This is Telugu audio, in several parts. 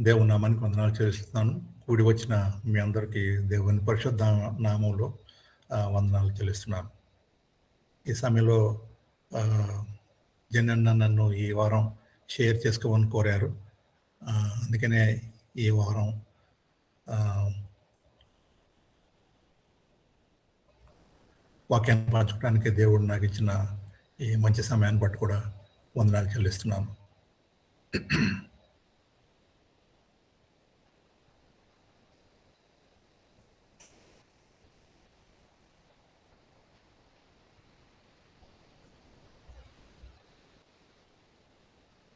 దేవుని నామానికి వందనాలు చెల్లిస్తున్నాను. కూడి వచ్చిన మీ అందరికీ దేవుని పరిశుద్ధ నామంలో వందనాలు చెల్లిస్తున్నాను. ఈ సమయంలో జనన్న నన్ను ఈ వారం షేర్ చేసుకోమని కోరారు. అందుకనే ఈ వారం వాక్యాన్ని పంచుకోవడానికి దేవుడు నాకు ఇచ్చిన ఈ మంచి సమయాన్ని బట్టి కూడా వందనాలు చెల్లిస్తున్నాను.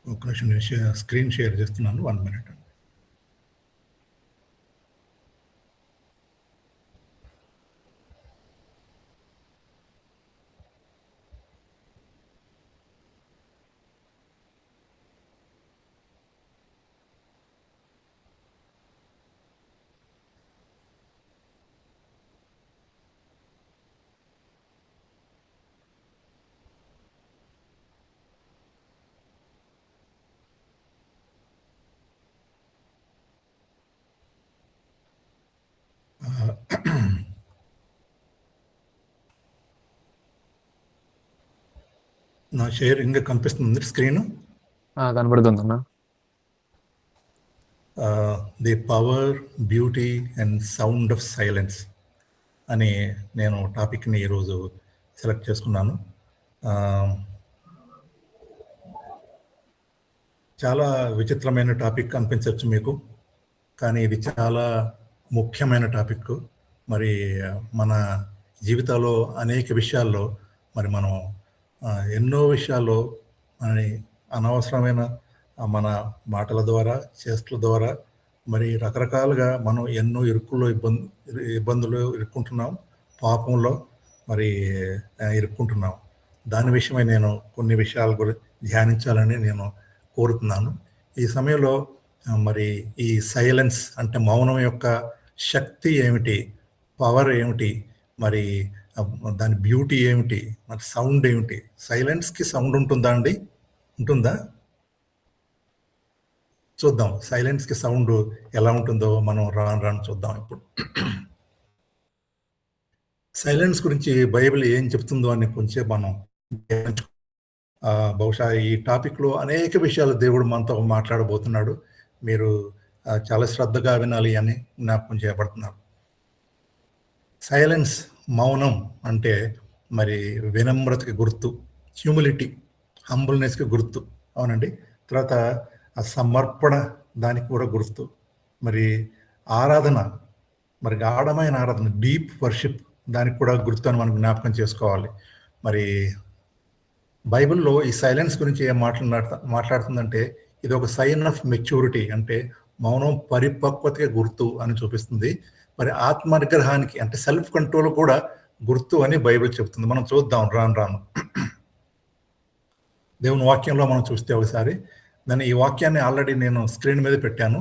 ఒక నిమిషం నేను స్క్రీన్ షేర్ చేస్తున్నాను. 1 minute. నా షేర్ ఇంకా కనిపిస్తుంది స్క్రీన్? కనబడుతుందన్నా. The power, beauty and sound of silence అని నేను టాపిక్ని ఈరోజు సెలెక్ట్ చేసుకున్నాను. చాలా విచిత్రమైన టాపిక్ అనిపించవచ్చు మీకు, కానీ ఇది చాలా ముఖ్యమైన టాపిక్. మరి మన జీవితాల్లో అనేక విషయాల్లో మరి మనం ఎన్నో విషయాల్లో మన అనవసరమైన మన మాటల ద్వారా, చేష్టల ద్వారా మరి రకరకాలుగా మనం ఎన్నో ఇబ్బందులు ఇరుక్కుంటున్నాం, పాపంలో మరి ఇరుక్కుంటున్నాం. దాని విషయమై నేను కొన్ని విషయాల గురించి ధ్యానించాలని నేను కోరుతున్నాను. ఈ సమయంలో మరి ఈ సైలెన్స్ అంటే మౌనం యొక్క శక్తి ఏమిటి, పవర్ ఏమిటి, మరి దాని బ్యూటీ ఏమిటి, మరి సౌండ్ ఏమిటి? సైలెన్స్కి సౌండ్ ఉంటుందా అండి? ఉంటుందా? చూద్దాం సైలెన్స్కి సౌండ్ ఎలా ఉంటుందో మనం రాను చూద్దాం. ఇప్పుడు సైలెన్స్ గురించి బైబిల్ ఏం చెప్తుందో అని కొంచెం మనం బహుశా ఈ టాపిక్లో అనేక విషయాలు దేవుడు మనతో మాట్లాడబోతున్నాడు. మీరు చాలా శ్రద్ధగా వినాలి అని జ్ఞాపకం చేయబడుతున్నారు. సైలెన్స్, మౌనం అంటే మరి వినమ్రతకి గుర్తు, హ్యూమిలిటీ, హంబుల్నెస్కి గుర్తు. అవునండి. తర్వాత ఆ సమర్పణ దానికి కూడా గుర్తు. మరి ఆరాధన, మరి గాఢమైన ఆరాధన, డీప్ వర్షిప్ దానికి కూడా గుర్తు అని మనం జ్ఞాపకం చేసుకోవాలి. మరి బైబిల్లో ఈ సైలెన్స్ గురించి ఏం మాట్లాడుతుందంటే ఇది ఒక సైన్ ఆఫ్ మెచ్యూరిటీ, అంటే మౌనం పరిపక్వతకి గుర్తు అని చూపిస్తుంది. మరి ఆత్మ నిగ్రహానికి అంటే సెల్ఫ్ కంట్రోల్ కూడా గుర్తు అని బైబిల్ చెప్తుంది. మనం చూద్దాం రాను దేవుని వాక్యంలో మనం చూస్తే ఒకసారి. ఈ వాక్యాన్ని ఆల్రెడీ నేను స్క్రీన్ మీద పెట్టాను.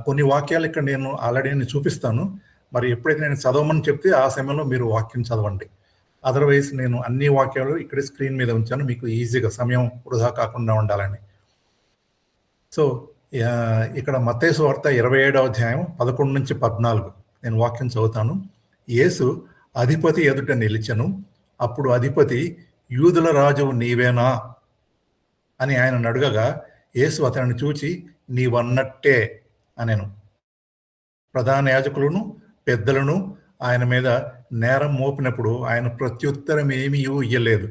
కొన్ని వాక్యాలు ఇక్కడ నేను ఆల్రెడీ చూపిస్తాను. మరి ఎప్పుడైతే నేను చదవమని చెప్తే ఆ సమయంలో మీరు వాక్యం చదవండి. అదర్వైజ్ నేను అన్ని వాక్యాలు ఇక్కడ స్క్రీన్ మీద ఉంచాను, మీకు ఈజీగా సమయం వృధా కాకుండా ఉండాలని. సో ఇక్కడ మత్తయి సువార్త 27వ అధ్యాయం 11 నుంచి 14 నేను వాక్యం చదువుతాను. యేసు అధిపతి ఎదుట నిలిచెను. అప్పుడు అధిపతి, యూదుల రాజువు నీవేనా అని ఆయన అడగగా యేసు అతనిని చూచి నీవన్నట్టే అనెను. ప్రధాన యాజకులను పెద్దలను ఆయన మీద నేరం మోపినప్పుడు ఆయన ప్రత్యుత్తరం ఏమీ ఇయ్యలేదు.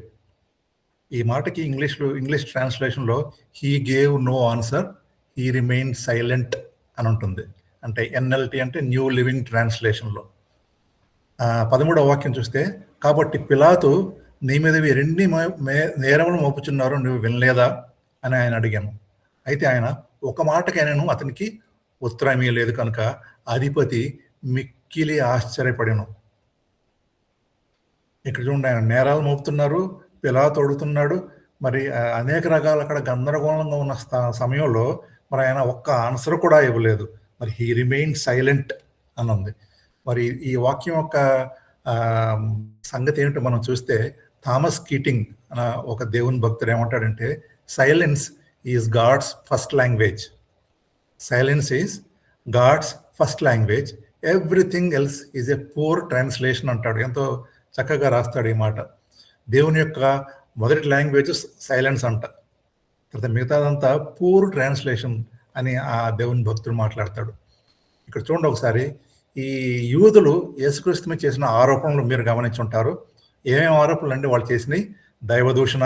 ఈ మాటకి ఇంగ్లీష్ ట్రాన్స్లేషన్లో he gave no answer, he remain silent అని ఉంటుంది. అంటే ఎన్ఎల్టీ అంటే న్యూ లివింగ్ ట్రాన్స్లేషన్లో. 13వ వాక్యం చూస్తే, కాబట్టి పిలాతు నీ మీద రెండు నేరములు మోపుచున్నారు, నువ్వు వినలేదా అని ఆయన అడిగాను. అయితే ఆయన ఒక మాటకైనాను అతనికి ఉత్తరం ఇయ్యలేదు కనుక అధిపతి మిక్కిలి ఆశ్చర్యపడెను. ఇక్కడ చూడండి, ఆయన నేరాలు మోపుతున్నారు, పిలాతు అడుగుతున్నాడు. మరి అనేక రకాల అక్కడ గందరగోళంగా ఉన్న సమయంలో మరి ఆయన ఒక్క ఆన్సర్ కూడా ఇవ్వలేదు. మరి హీ రిమైన్ సైలెంట్ అని ఉంది. మరి ఈ వాక్యం యొక్క సంగతి ఏమిటో మనం చూస్తే, థామస్ కీటింగ్ అన్న ఒక దేవుని భక్తుడు ఏమంటాడంటే, silence is God's first language. Silence is God's first language, everything else is a poor translation అంటాడు. ఎంతో చక్కగా రాస్తాడు ఈ మాట. దేవుని యొక్క మొదటి లాంగ్వేజ్ సైలెన్స్ అంట, తర్వాత మిగతాదంతా పూర్ ట్రాన్స్లేషన్ అని ఆ దేవుని భక్తుడు మాట్లాడతాడు. ఇక్కడ చూడండి ఒకసారి, ఈ యూదులు యేసుక్రీస్తు మీద చేసిన ఆరోపణలు మీరు గమనించుంటారు. ఏమేమి ఆరోపణలు అంటే వాళ్ళు చేసినవి? దైవదూషణ,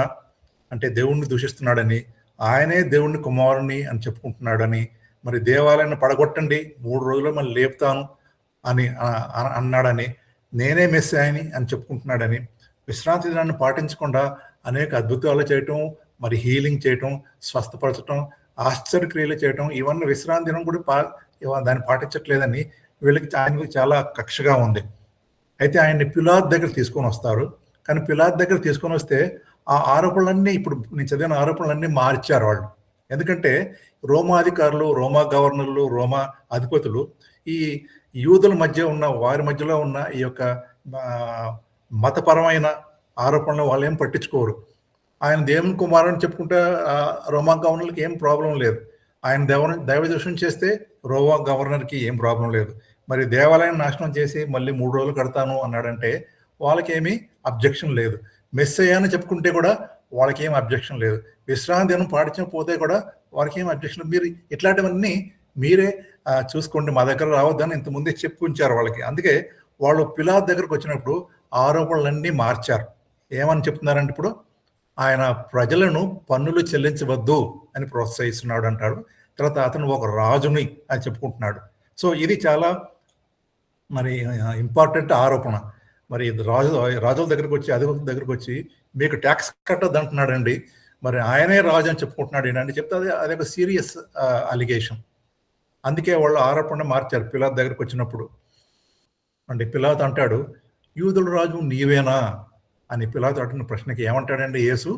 అంటే దేవుణ్ణి దూషిస్తున్నాడని, ఆయనే దేవుణ్ణి కుమారుని అని చెప్పుకుంటున్నాడని, మరి దేవాలయాన్ని పడగొట్టండి 3 రోజుల్లో మళ్ళీ లేపుతాను అని అన్నాడని, నేనే మెస్సాయని అని చెప్పుకుంటున్నాడని, విశ్రాంతి దినాన్ని పాటించకుండా అనేక అద్భుతాలు చేయటం, మరి హీలింగ్ చేయటం, స్వస్థపరచటం, ఆశ్చర్యక్రియలు చేయటం, ఇవన్నీ విశ్రాంతి దినం కూడా దాన్ని పాటించట్లేదని వీళ్ళకి ఆయనకు చాలా కక్షగా ఉంది. అయితే ఆయన్ని పిలాతు దగ్గర తీసుకొని వస్తారు. కానీ పిలాతు దగ్గర తీసుకొని వస్తే ఆ ఆరోపణలన్నీ, ఇప్పుడు నేను చదివిన ఆరోపణలన్నీ మార్చారు వాళ్ళు. ఎందుకంటే రోమా అధికారులు, రోమా గవర్నర్లు, రోమా అధిపతులు ఈ యూదుల మధ్య ఉన్న, వారి మధ్యలో ఉన్న ఈ యొక్క మతపరమైన ఆరోపణలు వాళ్ళు ఏం పట్టించుకోరు. ఆయన దేవుని కుమారుని చెప్పుకుంటే రోమా గవర్నర్కి ఏం ప్రాబ్లం లేదు. ఆయన దైవదూషణ చేస్తే రోమా గవర్నర్కి ఏం ప్రాబ్లం లేదు. మరి దేవాలయం నాశనం చేసి మళ్ళీ 3 రోజులు కడతాను అన్నాడంటే వాళ్ళకి ఏమీ అబ్జెక్షన్ లేదు. మెస్సయ్య అని చెప్పుకుంటే కూడా వాళ్ళకి ఏం అబ్జెక్షన్ లేదు. విశ్రాంతి దినం పాటించకపోతే కూడా వారికి ఏం అబ్జెక్షన్. మీరు ఇట్లాంటివన్నీ మీరే చూసుకోండి, మా దగ్గర రావద్దని ఇంతకుముందే చెప్పు ఉంచారు వాళ్ళకి. అందుకే వాళ్ళు పిలాతు దగ్గరకు వచ్చినప్పుడు ఆరోపణలన్నీ మార్చారు. ఏమని చెప్తున్నారంటే ఇప్పుడు ఆయన ప్రజలను పన్నులు చెల్లించవద్దు అని ప్రోత్సహిస్తున్నాడు అంటాడు. తర్వాత అతను ఒక రాజుని అని చెప్పుకుంటున్నాడు. సో ఇది చాలా మరి ఇంపార్టెంట్ ఆరోపణ. మరి రాజుల దగ్గరకు వచ్చి, అధిపతుల దగ్గరకు వచ్చి మీకు ట్యాక్స్ కట్టద్దు అంటున్నాడండి. మరి ఆయనే రాజు అని చెప్పుకుంటున్నాడు ఏంటంటే చెప్తే అదే ఒక సీరియస్ అలిగేషన్. అందుకే వాళ్ళు ఆరోపణ మార్చారు పిలాతు దగ్గరకు వచ్చినప్పుడు. అంటే పిలాతు అంటాడు, యూదుల రాజు నీవేనా అని పిలాతు అడిగిన ప్రశ్నకి ఏమంటాడండి యేసు?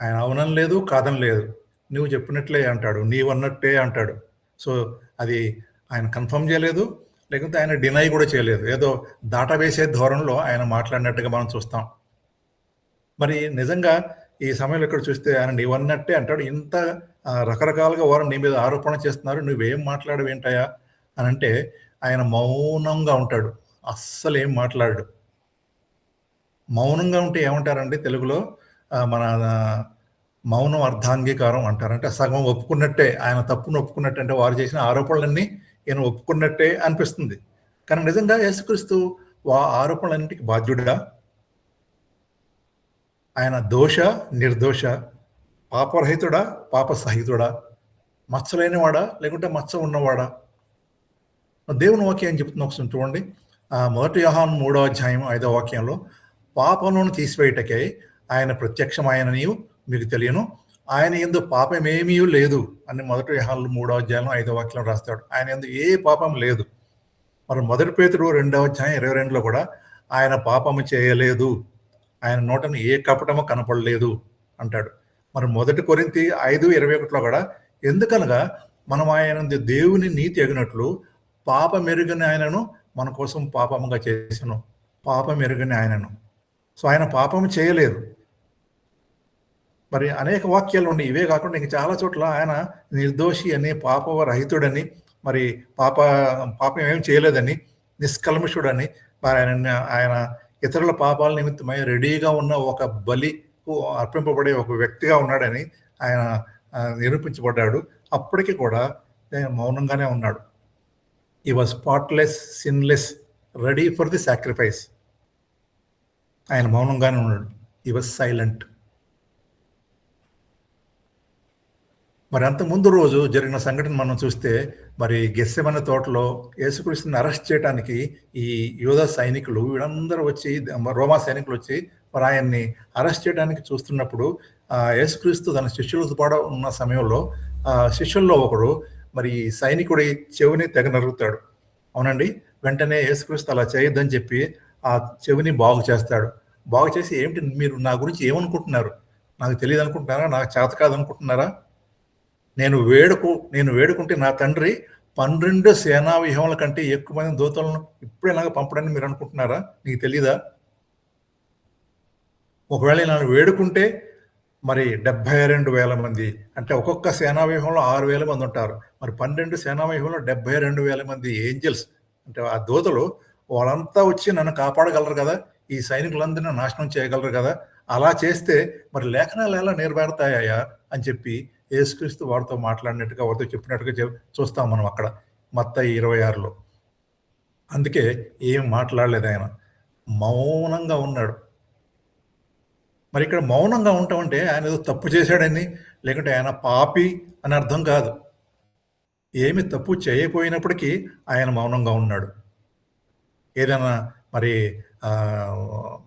ఆయన అవునని లేదు, కాదని లేదు, నువ్వు చెప్పినట్లే అంటాడు, నీవన్నట్టే అంటాడు. సో అది ఆయన కన్ఫర్మ్ చేయలేదు, లేకపోతే ఆయన డినై కూడా చేయలేదు. ఏదో దాటవేసే ధోరణిలో ఆయన మాట్లాడినట్టుగా మనం చూస్తాం. మరి నిజంగా ఈ సమయంలో ఇక్కడ చూస్తే ఆయన నీవన్నట్టే అంటాడు. ఇంత రకరకాలుగా వారు నీ మీద ఆరోపణ చేస్తున్నారు, నువ్వేం మాట్లాడవేంటాయా అని అంటే ఆయన మౌనంగా ఉంటాడు, అస్సలు ఏం మాట్లాడు. మౌనంగా ఉంటే ఏమంటారండి తెలుగులో? మన మౌనం అర్ధాంగీకారం అంటారు. అంటే సగం ఒప్పుకున్నట్టే, ఆయన తప్పును ఒప్పుకున్నట్టే, అంటే వారు చేసిన ఆరోపణలన్నీ ఈయన ఒప్పుకున్నట్టే అనిపిస్తుంది. కానీ నిజంగా యేసుక్రీస్తు ఆరోపణలన్నింటికి బాధ్యుడిగా? ఆయన దోష నిర్దోష, పాపరహితుడా పాపసహితుడా, మచ్చలేనివాడా లేకుంటే మచ్చ ఉన్నవాడా? దేవుని వాక్యం ఏం చెప్తుంది ఒకసారి చూడండి. 1 యోహాను 3వ అధ్యాయం 5వ వాక్యంలో, పాపమును తీసివేయుటకై ఆయన ప్రత్యక్షమాయననియు మీకు తెలియను, ఆయన యందు పాపమేమీ లేదు అని 1 యోహాను 3వ అధ్యాయం 5వ వాక్యం రాస్తాడు. ఆయన యందు ఏ పాపం లేదు. మరి 1 పేతురు 2వ అధ్యాయం 22లో కూడా ఆయన పాపము చేయలేదు, ఆయన నోటను ఏ కపటము కనపడలేదు అంటాడు. మరి 1 కొరింథీ 5:21లో కూడా, ఎందుకనగా మనం ఆయన దేవుని నీతి ఎగినట్లు పాపమెరుగని ఆయనను మన కోసం పాపముగా చేసను. పాపమెరుగని ఆయనను. సో ఆయన పాపము చేయలేదు. మరి అనేక వాక్యాలు ఉన్నాయి. ఇవే కాకుండా ఇంక చాలా చోట్ల ఆయన నిర్దోషి అని, పాపరహితుడని, మరి పాపం ఏం చేయలేదని, నిష్కల్మషుడని, మరి ఆయన ఇతరుల పాపాల నిమిత్తమై రెడీగా ఉన్న ఒక బలికు అర్పింపబడే ఒక వ్యక్తిగా ఉన్నాడని ఆయన నిరూపించబడ్డాడు. అప్పటికి కూడా మౌనంగానే ఉన్నాడు. He was spotless, sinless, ready for the sacrifice. ఆయన మౌనంగానే ఉన్నాడు. He was silent. మరి అంత ముందు రోజు జరిగిన సంఘటన మనం చూస్తే, మరి గెత్సెమనే తోటలో యేసుక్రీస్తుని అరెస్ట్ చేయడానికి ఈ యూదా సైనికులు వీళ్ళందరూ వచ్చి, రోమా సైనికులు వచ్చి మరి ఆయన్ని అరెస్ట్ చేయడానికి చూస్తున్నప్పుడు యేసుక్రీస్తు తన శిష్యులతో పాటు ఉన్న సమయంలో శిష్యుల్లో ఒకడు మరి సైనికుడి చెవిని తెగ నరుగుతాడు. అవునండి, వెంటనే యేసుక్రీస్తు అలా చేయొద్దని చెప్పి ఆ చెవిని బాగు చేస్తాడు. బాగు చేసి, ఏమిటి మీరు నా గురించి ఏమనుకుంటున్నారు? నాకు తెలియదు అనుకుంటున్నారా? నాకు చేత కాదనుకుంటున్నారా? నేను వేడుకుంటే నా తండ్రి 12 సేనా వ్యూహముల కంటే ఎక్కువ మంది దూతలను ఇప్పుడేలాగా పంపడని మీరు అనుకుంటున్నారా? నీకు తెలీదా? ఒకవేళ నన్ను వేడుకుంటే మరి 72,000 మంది అంటే ఒక్కొక్క సేనావ్యూహంలో 6,000 మంది ఉంటారు. మరి 12 సేనావ్యూహంలో 72,000 మంది ఏంజెల్స్ అంటే ఆ దూతలు వాళ్ళంతా వచ్చి నన్ను కాపాడగలరు కదా! ఈ సైనికులందరిని నాశనం చేయగలరు కదా! అలా చేస్తే మరి లేఖనాలు ఎలా నెరవేరుతాయయ్యా అని చెప్పి యేసుక్రీస్తు వారితో మాట్లాడినట్టుగా, వారితో చెప్పినట్టుగా చూస్తాం మనం అక్కడ మత్తయి 26లో. అందుకే ఏం మాట్లాడలేదాయన. మౌనంగా ఉన్నాడు. మరి ఇక్కడ మౌనంగా ఉండటం అంటే ఆయన ఏదో తప్పు చేశాడని, లేకుంటే ఆయన పాపి అని అర్థం కాదు. ఏమి తప్పు చేయకపోయినప్పటికీ ఆయన మౌనంగా ఉన్నాడు. ఏదైనా మరి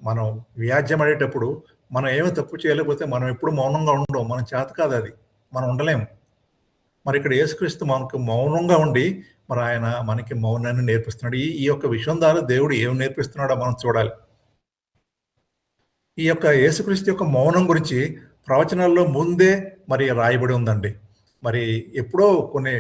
మనం వ్యాజ్యమడేటప్పుడు మనం ఏమి తప్పు చేయలేకపోతే మనం ఎప్పుడు మౌనంగా ఉండం. మన చేత కాదు అది. మనం ఉండలేము. మరి ఇక్కడ యేసుక్రీస్తు మనకు మౌనంగా ఉండి మరి ఆయన మనకి మౌనాన్ని నేర్పిస్తున్నాడు. ఈ యొక్క విషయం ద్వారా దేవుడు ఏమి నేర్పిస్తున్నాడో మనం చూడాలి. ఈ యొక్క యేసుక్రీస్తు యొక్క మౌనం గురించి ప్రవచనాల్లో ముందే మరి రాయబడి ఉందండి. మరి ఎప్పుడో కొన్ని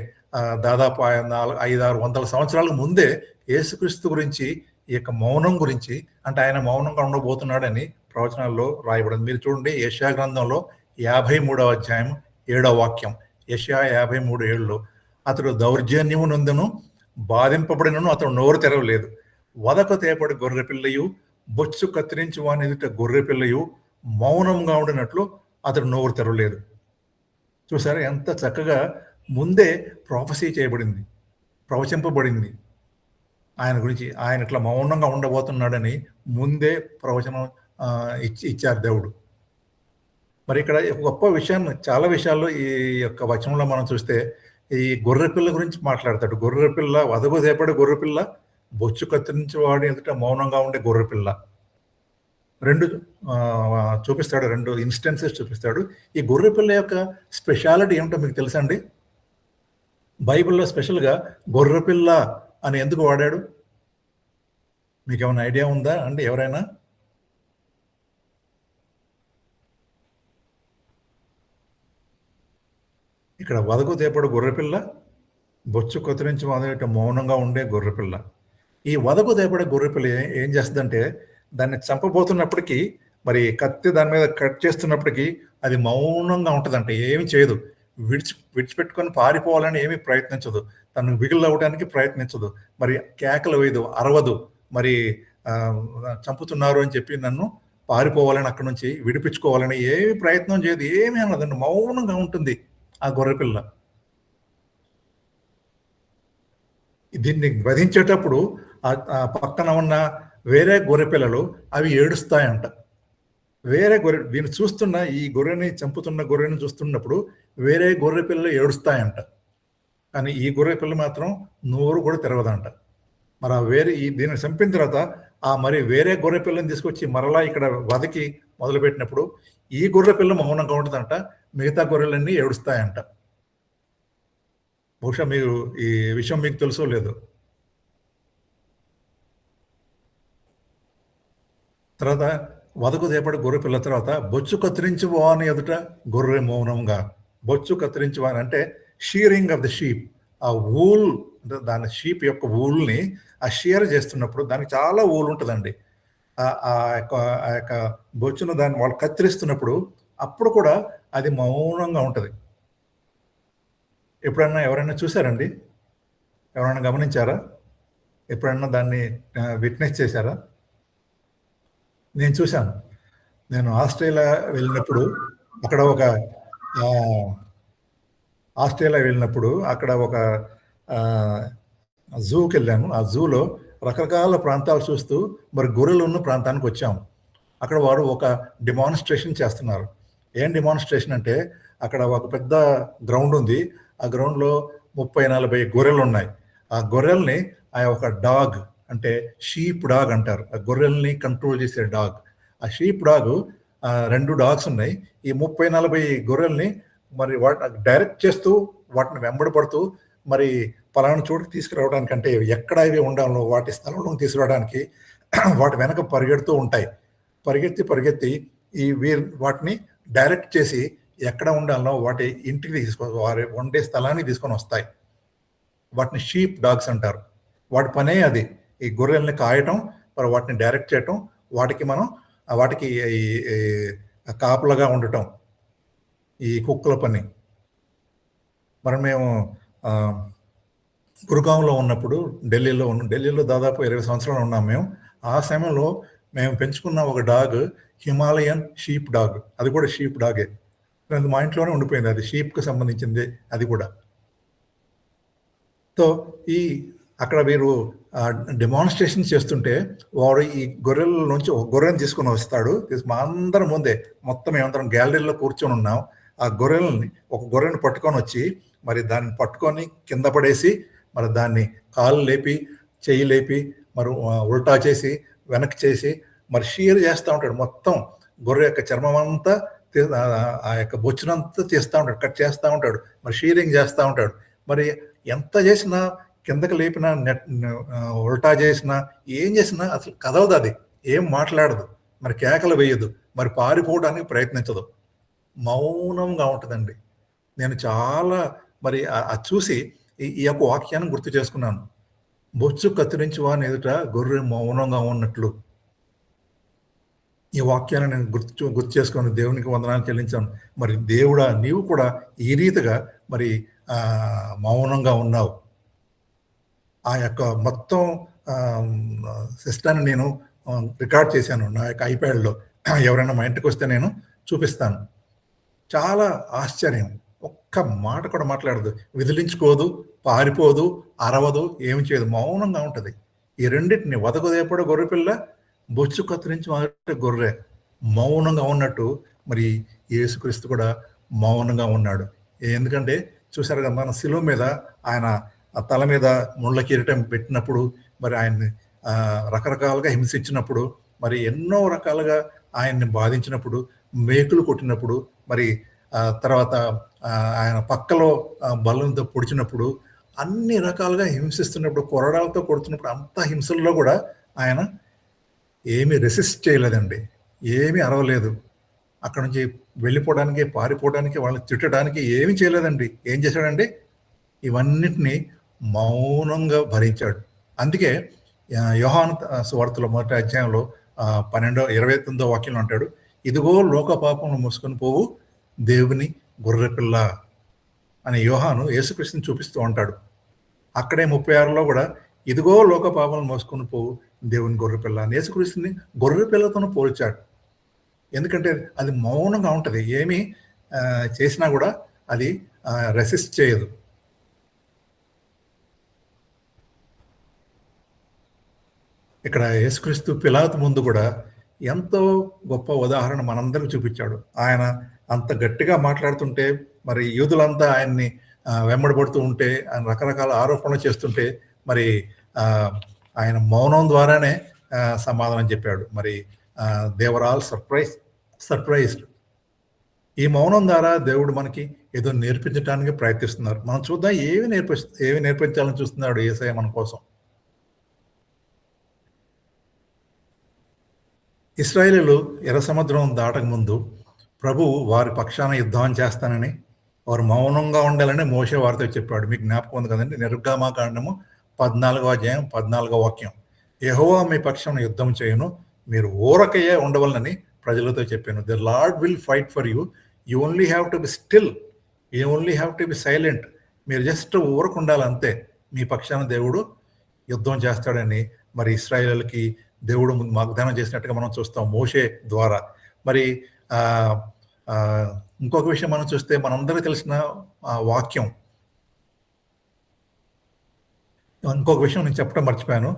దాదాపు 500-600 సంవత్సరాలకు ముందే యేసుక్రీస్తు గురించి ఈ యొక్క మౌనం గురించి అంటే ఆయన మౌనంగా ఉండబోతున్నాడని ప్రవచనాల్లో రాయబడింది. మీరు చూడండి యెషయా గ్రంథంలో 53వ అధ్యాయం 7వ వాక్యం. యెషయా 53:7లో అతడు దౌర్జన్యము నందును బాధింపబడినను అతడు నోరు తెరవలేదు. వదకు తేపడి గొర్రె పిల్లయు బొచ్చు కత్తిరించి వాని ఎదుట గొర్రె పిల్లయు మౌనంగా ఉండినట్లు అతడు నోరు తెరవలేదు. చూసారా ఎంత చక్కగా ముందే ప్రొఫెసీ చేయబడింది, ప్రవచింపబడింది ఆయన గురించి. ఆయన ఇట్లా మౌనంగా ఉండబోతున్నాడని ముందే ప్రవచనం ఇచ్చారు దేవుడు. మరి ఇక్కడ గొప్ప విషయాన్ని చాలా విషయాల్లో ఈ యొక్క వచనంలో మనం చూస్తే ఈ గొర్రెపిల్ల గురించి మాట్లాడతాడు. గొర్రెపిల్ల వదకు తేపడి గొర్రెపిల్ల బొచ్చు కత్తిరించి వాడి ఎదుట మౌనంగా ఉండే గొర్రెపిల్ల. 2 చూపిస్తాడు, 2 ఇన్స్టెన్సెస్ చూపిస్తాడు. ఈ గొర్రెపిల్ల యొక్క స్పెషాలిటీ ఏమిటో మీకు తెలుసా అండి? బైబిల్లో స్పెషల్గా గొర్రెపిల్ల అని ఎందుకు వాడాడు? మీకు ఏమైనా ఐడియా ఉందా అండి ఎవరైనా? ఇక్కడ వదకు తేపడు గొర్రెపిల్ల, బొచ్చు కత్తిరించి వాడి మౌనంగా ఉండే గొర్రెపిల్ల. ఈ వదకు తేపడే గొర్రెపిల్ల ఏం చేస్తుందంటే దాన్ని చంపబోతున్నప్పటికీ మరి కత్తి దాని మీద కట్ చేస్తున్నప్పటికీ అది మౌనంగా ఉంటుందంట, ఏమి చేయదు. విడిచిపెట్టుకొని పారిపోవాలని ఏమీ ప్రయత్నించదు, తను విగులు అవ్వడానికి ప్రయత్నించదు, మరి కేకలు వేయదు, అరవదు, మరి చంపుతున్నారు అని చెప్పి నన్ను పారిపోవాలని అక్కడి నుంచి విడిపించుకోవాలని ఏమి ప్రయత్నం చేయదు, ఏమీ అన్నదండి, మౌనంగా ఉంటుంది ఆ గొర్రెపిల్ల. దీన్ని వధించేటప్పుడు ఆ పక్కన ఉన్న వేరే గొర్రె పిల్లలు అవి ఏడుస్తాయంట. వేరే గొర్రె దీన్ని చూస్తున్న ఈ గొర్రెని చంపుతున్న గొర్రెని చూస్తున్నప్పుడు వేరే గొర్రె పిల్లలు ఏడుస్తాయంట. కానీ ఈ గొర్రె పిల్ల మాత్రం నోరు కూడా తెరవదంట. మరి ఆ వేరే దీన్ని చంపిన తర్వాత మరి వేరే గొర్రె పిల్లని తీసుకొచ్చి మరలా ఇక్కడ వదకి మొదలుపెట్టినప్పుడు ఈ గొర్రె పిల్ల మౌనంగా ఉంటుందంట, మిగతా గొర్రెలన్నీ ఏడుస్తాయంట. బహుశా మీరు ఈ విషయం మీకు తెలుసో లేదో. తర్వాత వదకు తేపడి గొర్రె పిల్ల తర్వాత బొచ్చు కత్తిరించి వాని ఎదుట గొర్రె మౌనంగా. బొచ్చు కత్తిరించి వాని అంటే షీరింగ్ ఆఫ్ ద షీప్. ఆ వూల్ అంటే దాని షీప్ యొక్క వూల్ని ఆ షీర్ చేస్తున్నప్పుడు దానికి చాలా వూల్ ఉంటుందండి. ఆ యొక్క బొచ్చును దాన్ని వాళ్ళు కత్తిరిస్తున్నప్పుడు అప్పుడు కూడా అది మౌనంగా ఉంటుంది. ఎప్పుడన్నా ఎవరైనా చూసారండి? ఎవరైనా గమనించారా? ఎప్పుడన్నా దాన్ని విట్నెస్ చేశారా? నేను చూశాను. నేను ఆస్ట్రేలియా వెళ్ళినప్పుడు అక్కడ ఒక జూకి వెళ్ళాను. ఆ జూలో రకరకాల ప్రాంతాలు చూస్తూ మరి గొర్రెలు ఉన్న ప్రాంతానికి వచ్చాము. అక్కడ వారు ఒక డెమాన్స్ట్రేషన్ చేస్తున్నారు. ఏం డెమాన్స్ట్రేషన్ అంటే అక్కడ ఒక పెద్ద గ్రౌండ్ ఉంది. ఆ గ్రౌండ్లో 30-40 గొర్రెలు ఉన్నాయి. ఆ గొర్రెల్ని ఒక డాగ్ అంటే షీప్ డాగ్ అంటారు. ఆ గొర్రెల్ని కంట్రోల్ చేసే డాగ్. ఆ షీప్ డాగ్ 2 డాగ్స్ ఉన్నాయి. ఈ 30-40 గొర్రెల్ని మరి డైరెక్ట్ చేస్తూ వాటిని వెంబడపడుతూ మరి పలానా చోటుకి తీసుకురావడానికి అంటే ఎక్కడ ఇవి ఉండాలో వాటి స్థలంలో తీసుకురావడానికి వాటి వెనక పరిగెడుతూ ఉంటాయి. పరిగెత్తి వాటిని డైరెక్ట్ చేసి ఎక్కడ ఉండాలో వాటి ఇంటికి వారి వండే స్థలానికి తీసుకొని వస్తాయి. వాటిని షీప్ డాగ్స్ అంటారు. వాటి పనే అది, ఈ గొర్రెల్ని కాయటం, మరి వాటిని డైరెక్ట్ చేయటం, వాటికి కాపలాగా ఉండటం. ఈ కుక్కల పని. మరి మేము గురుగాంలో ఉన్నప్పుడు ఢిల్లీలో దాదాపు 20 సంవత్సరాలు ఉన్నాం మేము. ఆ సమయంలో మేము పెంచుకున్న ఒక డాగ్ హిమాలయన్ షీప్ డాగ్. అది కూడా షీప్ డాగే. మా ఇంట్లోనే ఉండిపోయింది. అది షీప్కి సంబంధించింది అది కూడా. సో అక్కడ వీరు డెమాన్స్ట్రేషన్ చేస్తుంటే వాడు ఈ గొర్రెల నుంచి ఒక గొర్రెని తీసుకుని వస్తాడు. మా అందరం ముందే మొత్తం మేమందరం గ్యాలరీలో కూర్చొని ఉన్నాం. ఆ ఒక గొర్రెని పట్టుకొని వచ్చి మరి దాన్ని పట్టుకొని కింద పడేసి మరి దాన్ని కాళ్ళు లేపి చెయ్యి లేపి మరి ఉల్టా చేసి వెనక్కి చేసి మరి షీర్ చేస్తూ ఉంటాడు. మొత్తం గొర్రె యొక్క చర్మం అంతా ఆ యొక్క బొచ్చునంతా తీస్తూ ఉంటాడు, కట్ చేస్తూ ఉంటాడు, మరి షీరింగ్ చేస్తూ ఉంటాడు. మరి ఎంత చేసినా కిందకి లేపినా ఉల్టా చేసినా ఏం చేసినా అసలు కదలదు, అది ఏం మాట్లాడదు, మరి కేకలు వేయదు, మరి పారిపోవడానికి ప్రయత్నించదు, మౌనంగా ఉంటుందండి. నేను చాలా మరి అది చూసి ఈ యొక్క వాక్యాన్ని గుర్తు చేసుకున్నాను. బొచ్చు కత్తిరించి వాని ఎదుట గొర్రె మౌనంగా ఉన్నట్లు. ఈ వాక్యాన్ని నేను గుర్తు చేసుకొని దేవునికి వందనాలు చెల్లించాను. మరి దేవుడా, నీవు కూడా ఈ రీతిగా మరి మౌనంగా ఉన్నావు. ఆ యొక్క మొత్తం సిస్టాన్ని నేను రికార్డ్ చేశాను నా యొక్క ఐప్యాడ్లో. ఎవరైనా మా ఇంటికి వస్తే నేను చూపిస్తాను. చాలా ఆశ్చర్యం. ఒక్క మాట కూడా మాట్లాడదు, విదిలించుకోదు, పారిపోదు, అరవదు, ఏమి చేయదు, మౌనంగా ఉంటుంది. ఈ రెండింటిని వదకుదేపడు గొర్రె పిల్ల, బొచ్చు కత్తిరించి మొదట గొర్రె మౌనంగా ఉన్నట్టు మరి యేసుక్రీస్తు కూడా మౌనంగా ఉన్నాడు. ఎందుకంటే చూసారు కదా, మన శిలువ మీద ఆయన తల మీద ముళ్ళ కిరీటం పెట్టినప్పుడు, మరి ఆయన్ని రకరకాలుగా హింసించినప్పుడు, మరి ఎన్నో రకాలుగా ఆయన్ని బాధించినప్పుడు, మేకులు కొట్టినప్పుడు, మరి తర్వాత ఆయన పక్కలో బలంతో పొడిచినప్పుడు, అన్ని రకాలుగా హింసిస్తున్నప్పుడు, కొరడాలతో కొడుతున్నప్పుడు, అంత హింసల్లో కూడా ఆయన ఏమీ రెసిస్ట్ చేయలేదండి, ఏమీ అరవలేదు. అక్కడ నుంచి వెళ్ళిపోవడానికి, పారిపోవడానికి, వాళ్ళని తిట్టడానికి ఏమీ చేయలేదండి. ఏం చేశాడండి? ఇవన్నిటినీ మౌనంగా భరించాడు. అందుకే యోహాను సువార్తలో 1వ అధ్యాయంలో 29వ వాక్యంలో అంటాడు, ఇదిగో లోక పాపమును మోసుకొని పోవు దేవుని గొర్రెపిల్ల అని యోహాను యేసుక్రీస్తుని చూపిస్తూ ఉంటాడు. అక్కడే 36లో కూడా ఇదిగో లోక పాపమును మోసుకొని పోవు దేవుని గొర్రెపిల్ల అని యేసుక్రీస్తుని గొర్రెపిల్లతోనూ పోల్చాడు. ఎందుకంటే అది మౌనంగా ఉంటుంది, ఏమీ చేసినా కూడా అది రెసిస్ట్ చేయదు. ఇక్కడ యేసుక్రీస్తు పిలాతు ముందు కూడా ఎంతో గొప్ప ఉదాహరణ మనందరికీ చూపించాడు. ఆయన అంత గట్టిగా మాట్లాడుతుంటే, మరి యూదులంతా ఆయన్ని వెంబడబడుతూ ఉంటే, ఆయన రకరకాల ఆరోపణలు చేస్తుంటే, మరి ఆయన మౌనం ద్వారానే సమాధానం చెప్పాడు. మరి దేవర్ ఆల్ సర్ప్రైజ్డ్. ఈ మౌనం ద్వారా దేవుడు మనకి ఏదో నేర్పించడానికి ప్రయత్నిస్తున్నారు. మనం చూద్దాం ఏవి నేర్పించాలని చూస్తున్నాడు యేసయ్య మన కోసం. ఇశ్రాయేలీయులు ఎర్ర సముద్రం దాటక ముందు ప్రభువు వారి పక్షాన యుద్ధం చేస్తానని, వారు మౌనంగా ఉండాలని మోషే వారితో చెప్పాడు. మీకు జ్ఞాపకం ఉంది కదండి, నిర్గమాకాండము 14వ అధ్యాయం 14వ వాక్యం. యెహోవా మీ పక్షాన యుద్ధం చేయను, మీరు ఊరకయే ఉండవలనని ప్రజలతో చెప్పాను. The lord will fight for you, you only have to be still, you only have to be silent. మీరు జస్ట్ ఊరకుండాలి అంతే, మీ పక్షాన దేవుడు యుద్ధం చేస్తాడని మరి ఇశ్రాయేలుకి దేవుడు ముందు వాగ్దానం చేసినట్టుగా మనం చూస్తాం మోషే ద్వారా. మరి ఇంకొక విషయం మనం చూస్తే, మనందరికీ తెలిసిన వాక్యం, ఇంకొక విషయం నేను చెప్పడం మర్చిపోయాను.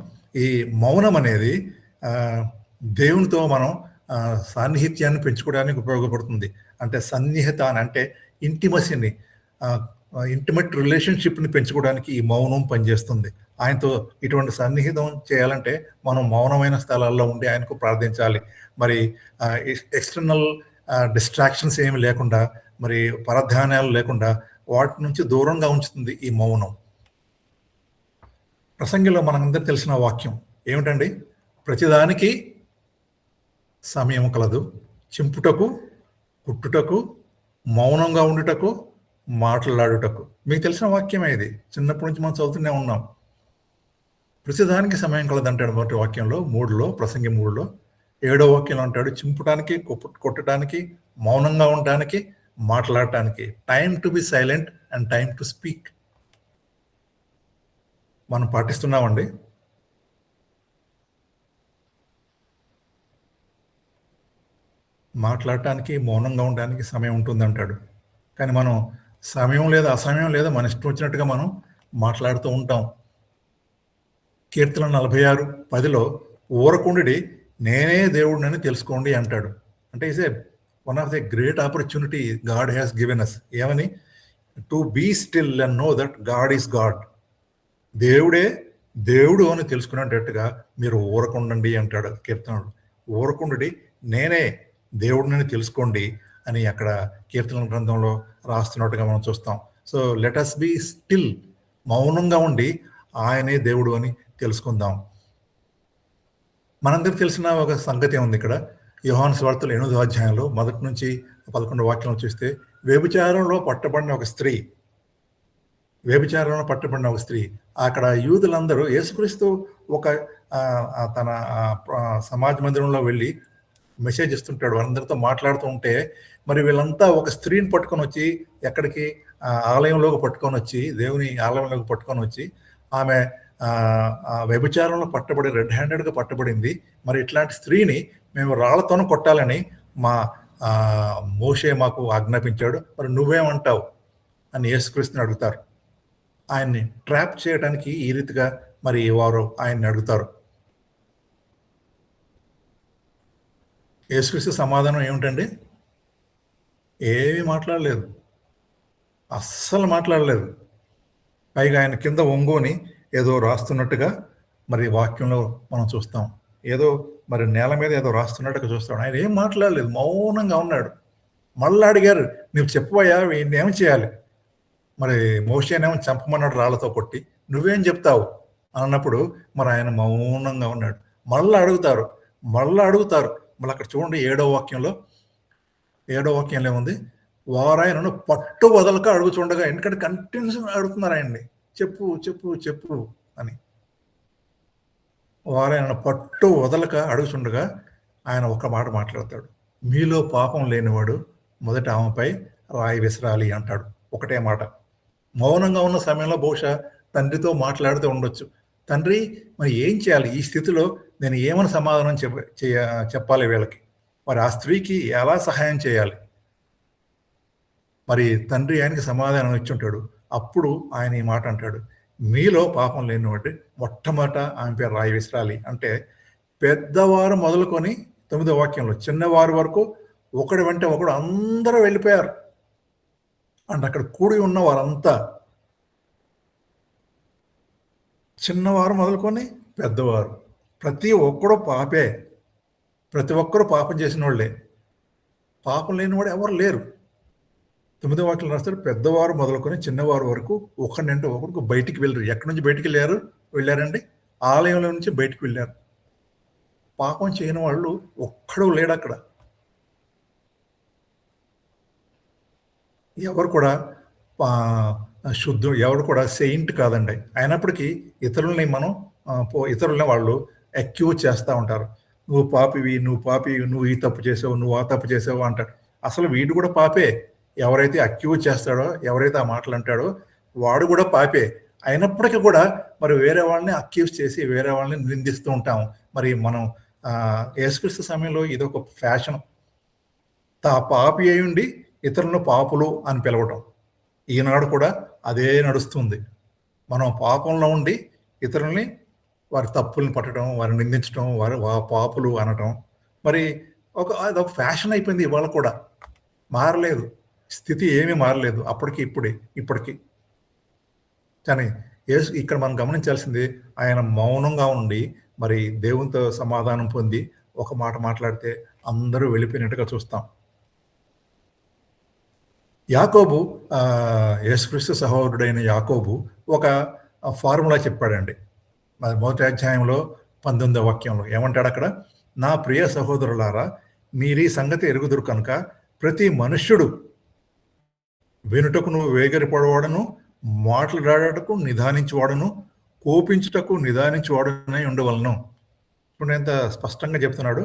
ఈ మౌనం అనేది దేవునితో మనం సాన్నిహిత్యాన్ని పెంచుకోవడానికి ఉపయోగపడుతుంది. అంటే సన్నిహిత అని అంటే ఇంటిమసీని, ఇంటిమేట్ రిలేషన్షిప్ని పెంచుకోవడానికి ఈ మౌనం పనిచేస్తుంది. ఆయనతో ఇటువంటి సన్నిహితం చేయాలంటే మనం మౌనమైన స్థలాల్లో ఉండి ఆయనకు ప్రార్థించాలి. మరి ఎక్స్టర్నల్ డిస్ట్రాక్షన్స్ ఏమి లేకుండా, మరి పరధ్యానాలు లేకుండా వాటి నుంచి దూరంగా ఉంచుతుంది ఈ మౌనం. ప్రసంగిలో మనందరికీ తెలిసిన వాక్యం ఏమిటండి? ప్రతిదానికి సమయం కలదు, చింపుటకు, కుట్టుటకు, మౌనంగా ఉండుటకు, మాట్లాడుటకు. మీకు తెలిసిన వాక్యమే ఇది, చిన్నప్పటి నుంచి మనం చదువుతూనే ఉన్నాం. ప్రతిదానికి సమయం కలదు అంటాడు మొదటి వాక్యంలో, 3లో, ప్రసంగి 3లో. 7వ వాక్యంలో అంటాడు చింపడానికి, కొట్టడానికి, మౌనంగా ఉండడానికి, మాట్లాడటానికి. Time to be silent and time to speak. మనం పాటిస్తున్నామండి. మాట్లాడటానికి, మౌనంగా ఉండడానికి సమయం ఉంటుందంటాడు. కానీ మనం సమయం లేదా అసమయం లేదా మన ఇష్టం వచ్చినట్టుగా మనం మాట్లాడుతూ ఉంటాం. కీర్తన 46:10లో ఊరకుండుడి నేనే దేవుడినని తెలుసుకోండి అంటాడు. అంటే is a one of the great opportunity God has given us. ఏమని? To be still and know that God is God. దేవుడే దేవుడు అని తెలుసుకునేటట్టుగా మీరు ఊరకుండండి అంటాడు కీర్తనలు. ఊరకుండుడి నేనే దేవుడిని తెలుసుకోండి అని అక్కడ కీర్తన గ్రంథంలో రాస్తున్నట్టుగా మనం చూస్తాం. So let us be still, మౌనంగా ఉండి ఆయనే దేవుడు అని తెలుసుకుందాం. మనందరికి తెలిసిన ఒక సంగతి ఉంది ఇక్కడ. యోహాను సువార్తలో 8వ అధ్యాయంలో 1 నుంచి 11 వాక్యం చూస్తే వ్యభిచారంలో పట్టబడిన ఒక స్త్రీ, అక్కడ యూదులందరూ యేసుక్రీస్తు ఒక తన సమాజ మందిరంలో వెళ్ళి మెసేజ్ ఇస్తుంటాడు, వాళ్ళందరితో మాట్లాడుతూ ఉంటే మరి వీళ్ళంతా ఒక స్త్రీని పట్టుకొని వచ్చి ఎక్కడికి ఆలయంలోకి పట్టుకొని వచ్చి, దేవుని ఆలయంలోకి పట్టుకొని వచ్చి, ఆమె వ్యభిచారంలో పట్టబడి రెడ్ హ్యాండెడ్గా పట్టబడింది. మరి ఇట్లాంటి స్త్రీని మేము రాళ్లతోనూ కొట్టాలని మా మోషే మాకు ఆజ్ఞాపించాడు, మరి నువ్వేమంటావు అని యేసుక్రీస్తుని అడుగుతారు. ఆయన్ని ట్రాప్ చేయడానికి ఈ రీతిగా మరి వారు ఆయన్ని అడుగుతారు. యేసుక్రీస్తు సమాధానం ఏమిటండి? ఏమీ మాట్లాడలేదు, అస్సలు మాట్లాడలేదు. పైగా ఆయన కింద ఒంగోని ఏదో రాస్తున్నట్టుగా మరి వాక్యంలో మనం చూస్తాం. ఏదో మరి నేల మీద ఏదో రాస్తున్నట్టుగా చూస్తాడు. ఆయన ఏం మాట్లాడలేదు, మౌనంగా ఉన్నాడు. మళ్ళీ అడిగారు, నువ్వు చెప్పబోయా వీడిని ఏమి చేయాలి? మరి మోషేనేమో చంపమన్నాడు రాళ్లతో కొట్టి, నువ్వేం చెప్తావు అన్నప్పుడు మరి ఆయన మౌనంగా ఉన్నాడు. మళ్ళీ అడుగుతారు. మళ్ళీ అక్కడ చూడండి 7వ వాక్యంలో ఏముంది? వారాయనను పట్టు వదలక అడుగుచుండగా, ఎందుకంటే కంటిన్యూస్ అడుగుతున్నారు ఆయన్ని, చెప్పు చెప్పు చెప్పు అని. వారాయనను పట్టు వదలక అడుగుచుండగా ఆయన ఒక మాట మాట్లాడతాడు, మీలో పాపం లేనివాడు మొదట ఆమెపై రాయి విసరాలి అంటాడు. ఒకటే మాట. మౌనంగా ఉన్న సమయంలో బహుశా తండ్రితో మాట్లాడుతూ ఉండొచ్చు. తండ్రి, మరి ఏం చేయాలి ఈ స్థితిలో? నేను ఏమని సమాధానం చెప్పాలి వీళ్ళకి? మరి ఆ స్త్రీకి ఎలా సహాయం చేయాలి? మరి తండ్రి ఆయనకి సమాధానం ఇచ్చుంటాడు. అప్పుడు ఆయన ఈ మాట అంటాడు, మీలో పాపం లేనివాడు మొట్టమొదట ఆమె పేరు రాయి విసరాలి. అంటే పెద్దవారు మొదలుకొని 9వ వాక్యంలో చిన్నవారు వరకు ఒకటి వెంట ఒకడు అందరూ వెళ్ళిపోయారు. అంటే అక్కడ కూడి ఉన్న వారంతా, చిన్నవారు మొదలుకొని పెద్దవారు, ప్రతి ఒక్కడు పాపే. ప్రతి ఒక్కరు పాపం చేసిన వాళ్ళే. పాపం లేనివాడు ఎవరు లేరు. 9వ వాక్యం రాస్తారు, పెద్దవారు మొదలుకొని చిన్నవారు వరకు ఒకరినంటే ఒకరికి బయటికి వెళ్ళరు. ఎక్కడి నుంచి బయటికి వెళ్ళారండి? ఆలయంలో నుంచి బయటికి వెళ్ళారు. పాపం చేయని వాళ్ళు ఒక్కడు లేడు అక్కడ. ఎవరు కూడా ఎవరు కూడా సెయింట్ కాదండి. అయినప్పటికీ ఇతరుల్ని వాళ్ళు అక్యూజ్ చేస్తూ ఉంటారు. నువ్వు పాపివి, నువ్వు ఈ తప్పు చేసావు, నువ్వు ఆ తప్పు చేసావు అంటాడు. అసలు వీడు కూడా పాపే. ఎవరైతే అక్యూజ్ చేస్తాడో, ఎవరైతే ఆ మాటలు అంటాడో వాడు కూడా పాపే. అయినప్పటికీ కూడా మరి వేరే వాళ్ళని అక్యూజ్ చేసి వేరే వాళ్ళని నిందిస్తూ ఉంటాం. మరి మనం యేసుక్రీస్తు సమయంలో ఇది ఒక ఫ్యాషన్. పాపి అయి ఉండి ఇతరులను పాపులు అని పిలవటం. ఈనాడు కూడా అదే నడుస్తుంది. మనం పాపంలో ఉండి ఇతరుల్ని వారి తప్పుల్ని పట్టడం, వారిని నిందించడం, వారి పాపులు అనటం మరి అదొక ఫ్యాషన్ అయిపోయింది. ఇవాళ కూడా మారలేదు, స్థితి ఏమీ మారలేదు అప్పటికి ఇప్పటికి. కానీ ఇక్కడ మనం గమనించాల్సింది, ఆయన మౌనంగా ఉండి మరి దేవునితో సమాధానం పొంది ఒక మాట మాట్లాడితే అందరూ వెళ్ళిపోయినట్టుగా చూస్తాం. యాకోబు, యేసుక్రీస్తు సహోదరుడైన యాకోబు ఒక ఫార్ములా చెప్పాడండి. మొదటి అధ్యాయంలో 19వ వాక్యంలో ఏమంటాడు అక్కడ? నా ప్రియ సహోదరులారా, మీరీ సంగతి ఎరుగుదురు కనుక ప్రతి మనుష్యుడు వినుటకు వేగిరపడవాడును, మాట్లాడటకు నిదానించువాడును, కోపించుటకు నిదానించువాడునై ఉండవలను. ఇప్పుడు ఎంత స్పష్టంగా చెప్తున్నాడు.